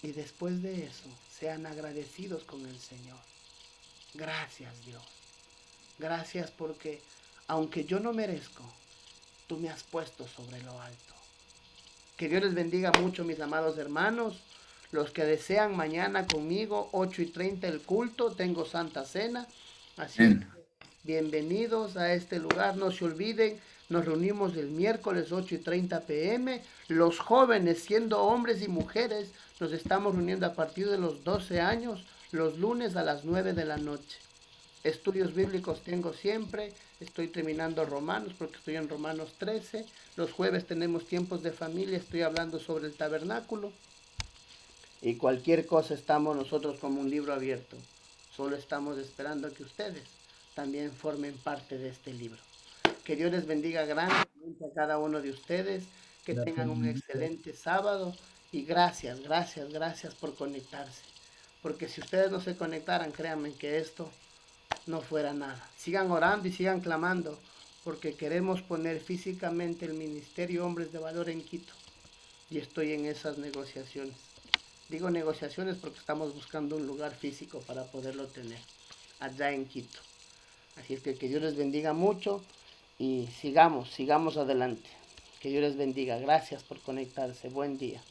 Y después de eso, sean agradecidos con el Señor. Gracias, Dios. Gracias porque, aunque yo no merezco, tú me has puesto sobre lo alto. Que Dios les bendiga mucho, mis amados hermanos. Los que desean mañana conmigo, 8:30 el culto, tengo Santa Cena. Así es que bienvenidos a este lugar. No se olviden, nos reunimos el miércoles 8:30 p.m. Los jóvenes, siendo hombres y mujeres, nos estamos reuniendo a partir de los 12 años, los lunes a las 9 de la noche. Estudios bíblicos tengo siempre. Estoy terminando Romanos porque estoy en Romanos 13. Los jueves tenemos tiempos de familia. Estoy hablando sobre el tabernáculo. Y cualquier cosa estamos nosotros como un libro abierto. Solo estamos esperando a que ustedes también formen parte de este libro. Que Dios les bendiga grandemente a cada uno de ustedes. Que tengan un excelente sábado. Y gracias, gracias, gracias por conectarse. Porque si ustedes no se conectaran, créanme que esto no fuera nada. Sigan orando y sigan clamando, porque queremos poner físicamente el Ministerio Hombres de Valor en Quito. Y estoy en esas negociaciones. Digo negociaciones porque estamos buscando un lugar físico para poderlo tener allá en Quito. Así es que Dios les bendiga mucho y sigamos adelante. Que Dios les bendiga. Gracias por conectarse. Buen día.